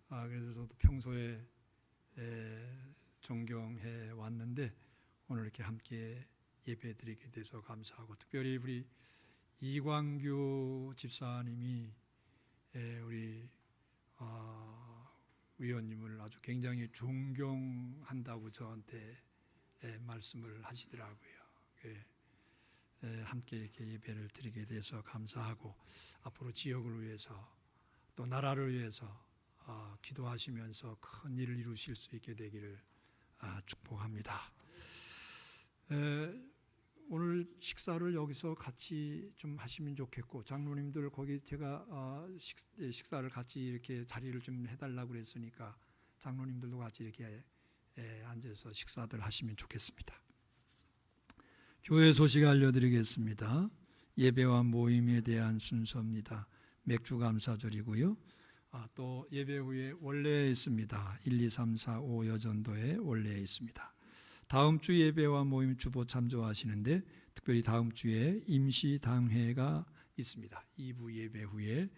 그래서 저도 평소에 존경해 왔는데 오늘 이렇게 함께 예배드리게 돼서 감사하고 특별히 우리 이광규 집사님이 우리 위원님을 아주 굉장히 존경한다고 저한테 말씀을 하시더라고요. 함께 이렇게 예배를 드리게 돼서 감사하고 앞으로 지역을 위해서 또 나라를 위해서 기도하시면서 큰 일을 이루실 수 있게 되기를 축복합니다. 오늘 식사를 여기서 같이 좀 하시면 좋겠고 장로님들 거기 제가 식사를 같이 이렇게 자리를 좀 해달라고 그랬으니까 장로님들도 같이 이렇게 앉아서 식사들 하시면 좋겠습니다. 교회 소식 알려드리겠습니다. 예배와 모임에 대한 순서입니다. 맥주 감사절이고요. 또 예배 후에 원래에 있습니다. 1, 2, 3, 4, 5 여전도에 원래에 있습니다. 다음 주 예배와 모임 주보 참조하시는데 특별히 다음 주에 임시당회가 있습니다. 2부 예배 후에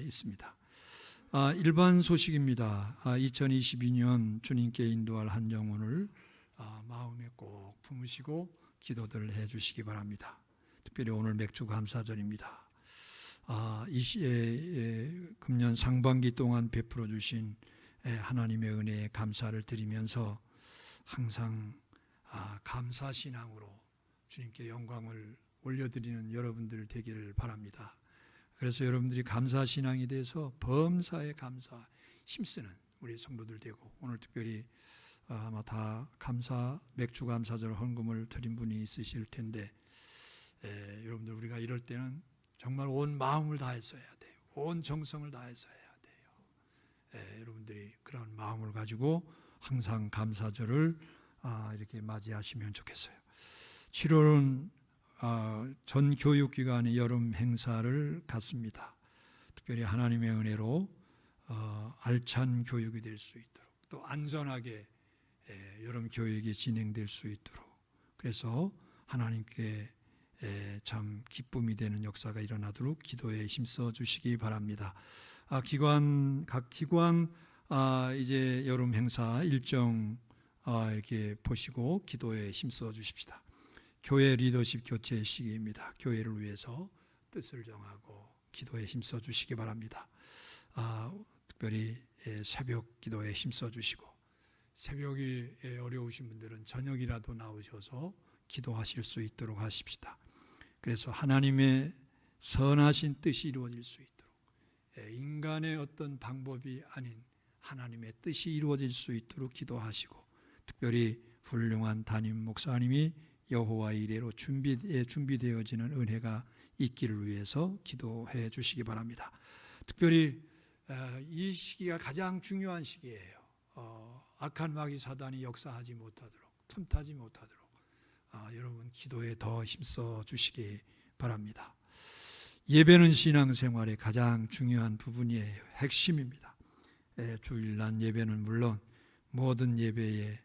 있습니다. 일반 소식입니다. 2022년 주님께 인도할 한 영혼을 마음에 꼭 품으시고 기도들 해주시기 바랍니다. 특별히 오늘 맥주 감사절입니다. 이 시에 금년 상반기 동안 베풀어 주신 하나님의 은혜에 감사를 드리면서 항상 감사신앙으로 주님께 영광을 올려드리는 여러분들 되기를 바랍니다. 그래서 여러분들이 감사신앙에 대해서 범사에 감사 힘쓰는 우리 성도들 되고, 오늘 특별히 아마 다 맥주 감사절 헌금을 드린 분이 있으실 텐데, 여러분들 우리가 이럴 때는 정말 온 마음을 다해서 해야 돼요. 온 정성을 다해서 해야 돼요. 여러분들이 그런 마음을 가지고 항상 감사절을 이렇게 맞이하시면 좋겠어요. 7월은 전 교육기관의 여름 행사를 갖습니다. 특별히 하나님의 은혜로 알찬 교육이 될 수 있도록, 또 안전하게 여름 교육이 진행될 수 있도록, 그래서 하나님께 참 기쁨이 되는 역사가 일어나도록 기도에 힘써 주시기 바랍니다. 각 기관 이제 여름 행사 일정 이렇게 보시고 기도에 힘써 주십시다. 교회 리더십 교체 시기입니다. 교회를 위해서 뜻을 정하고 기도에 힘써 주시기 바랍니다. 특별히 새벽 기도에 힘써 주시고, 새벽이 어려우신 분들은 저녁이라도 나오셔서 기도하실 수 있도록 하십시다. 그래서 하나님의 선하신 뜻이 이루어질 수 있도록, 인간의 어떤 방법이 아닌 하나님의 뜻이 이루어질 수 있도록 기도하시고, 특별히 훌륭한 담임 목사님이 여호와 이레로 준비되어지는 은혜가 있기를 위해서 기도해 주시기 바랍니다. 특별히 이 시기가 가장 중요한 시기예요. 악한 마귀 사단이 역사하지 못하도록, 틈타지 못하도록 여러분 기도에 더 힘써 주시기 바랍니다. 예배는 신앙생활의 가장 중요한 부분이에요. 핵심입니다. 주일날 예배는 물론 모든 예배에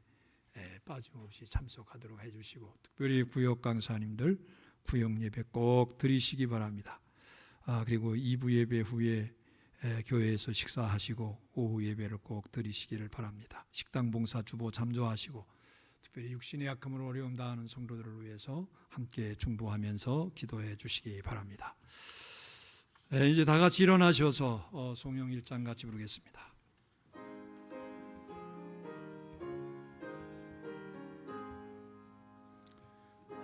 빠짐없이 참석하도록 해주시고, 특별히 구역 강사님들 구역 예배 꼭 드리시기 바랍니다. 그리고 2부 예배 후에 교회에서 식사하시고 오후 예배를 꼭 드리시기를 바랍니다. 식당 봉사 주보 잠조하시고, 특별히 육신의 약함으로 어려움 당하는 성도들을 위해서 함께 중보하면서 기도해 주시기 바랍니다. 이제 다 같이 일어나셔서 송영 1장 같이 부르겠습니다.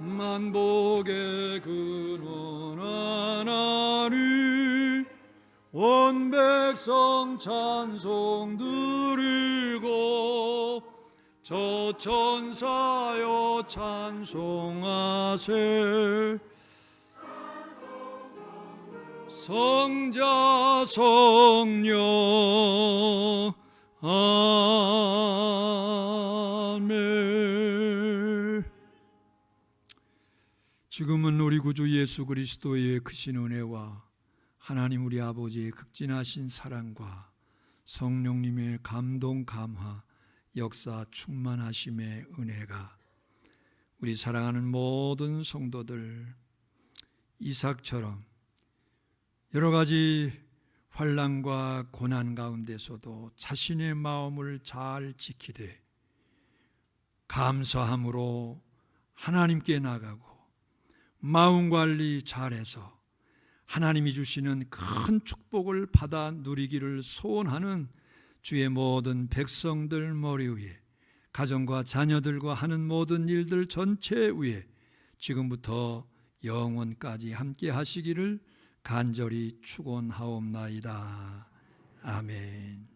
만복의 근원 하나님, 온 백성 찬송 드리고, 저 천사여 찬송하세. 성자 성령 아멘. 지금은 우리 구주 예수 그리스도의 크신 은혜와 하나님 우리 아버지의 극진하신 사랑과 성령님의 감동 감화 역사 충만하심의 은혜가 우리 사랑하는 모든 성도들 이삭처럼 여러 가지 환난과 고난 가운데서도 자신의 마음을 잘 지키되 감사함으로 하나님께 나가고 마음 관리 잘해서 하나님이 주시는 큰 축복을 받아 누리기를 소원하는 주의 모든 백성들 머리 위에, 가정과 자녀들과 하는 모든 일들 전체 위에 지금부터 영원까지 함께 하시기를 간절히 축원하옵나이다. 아멘.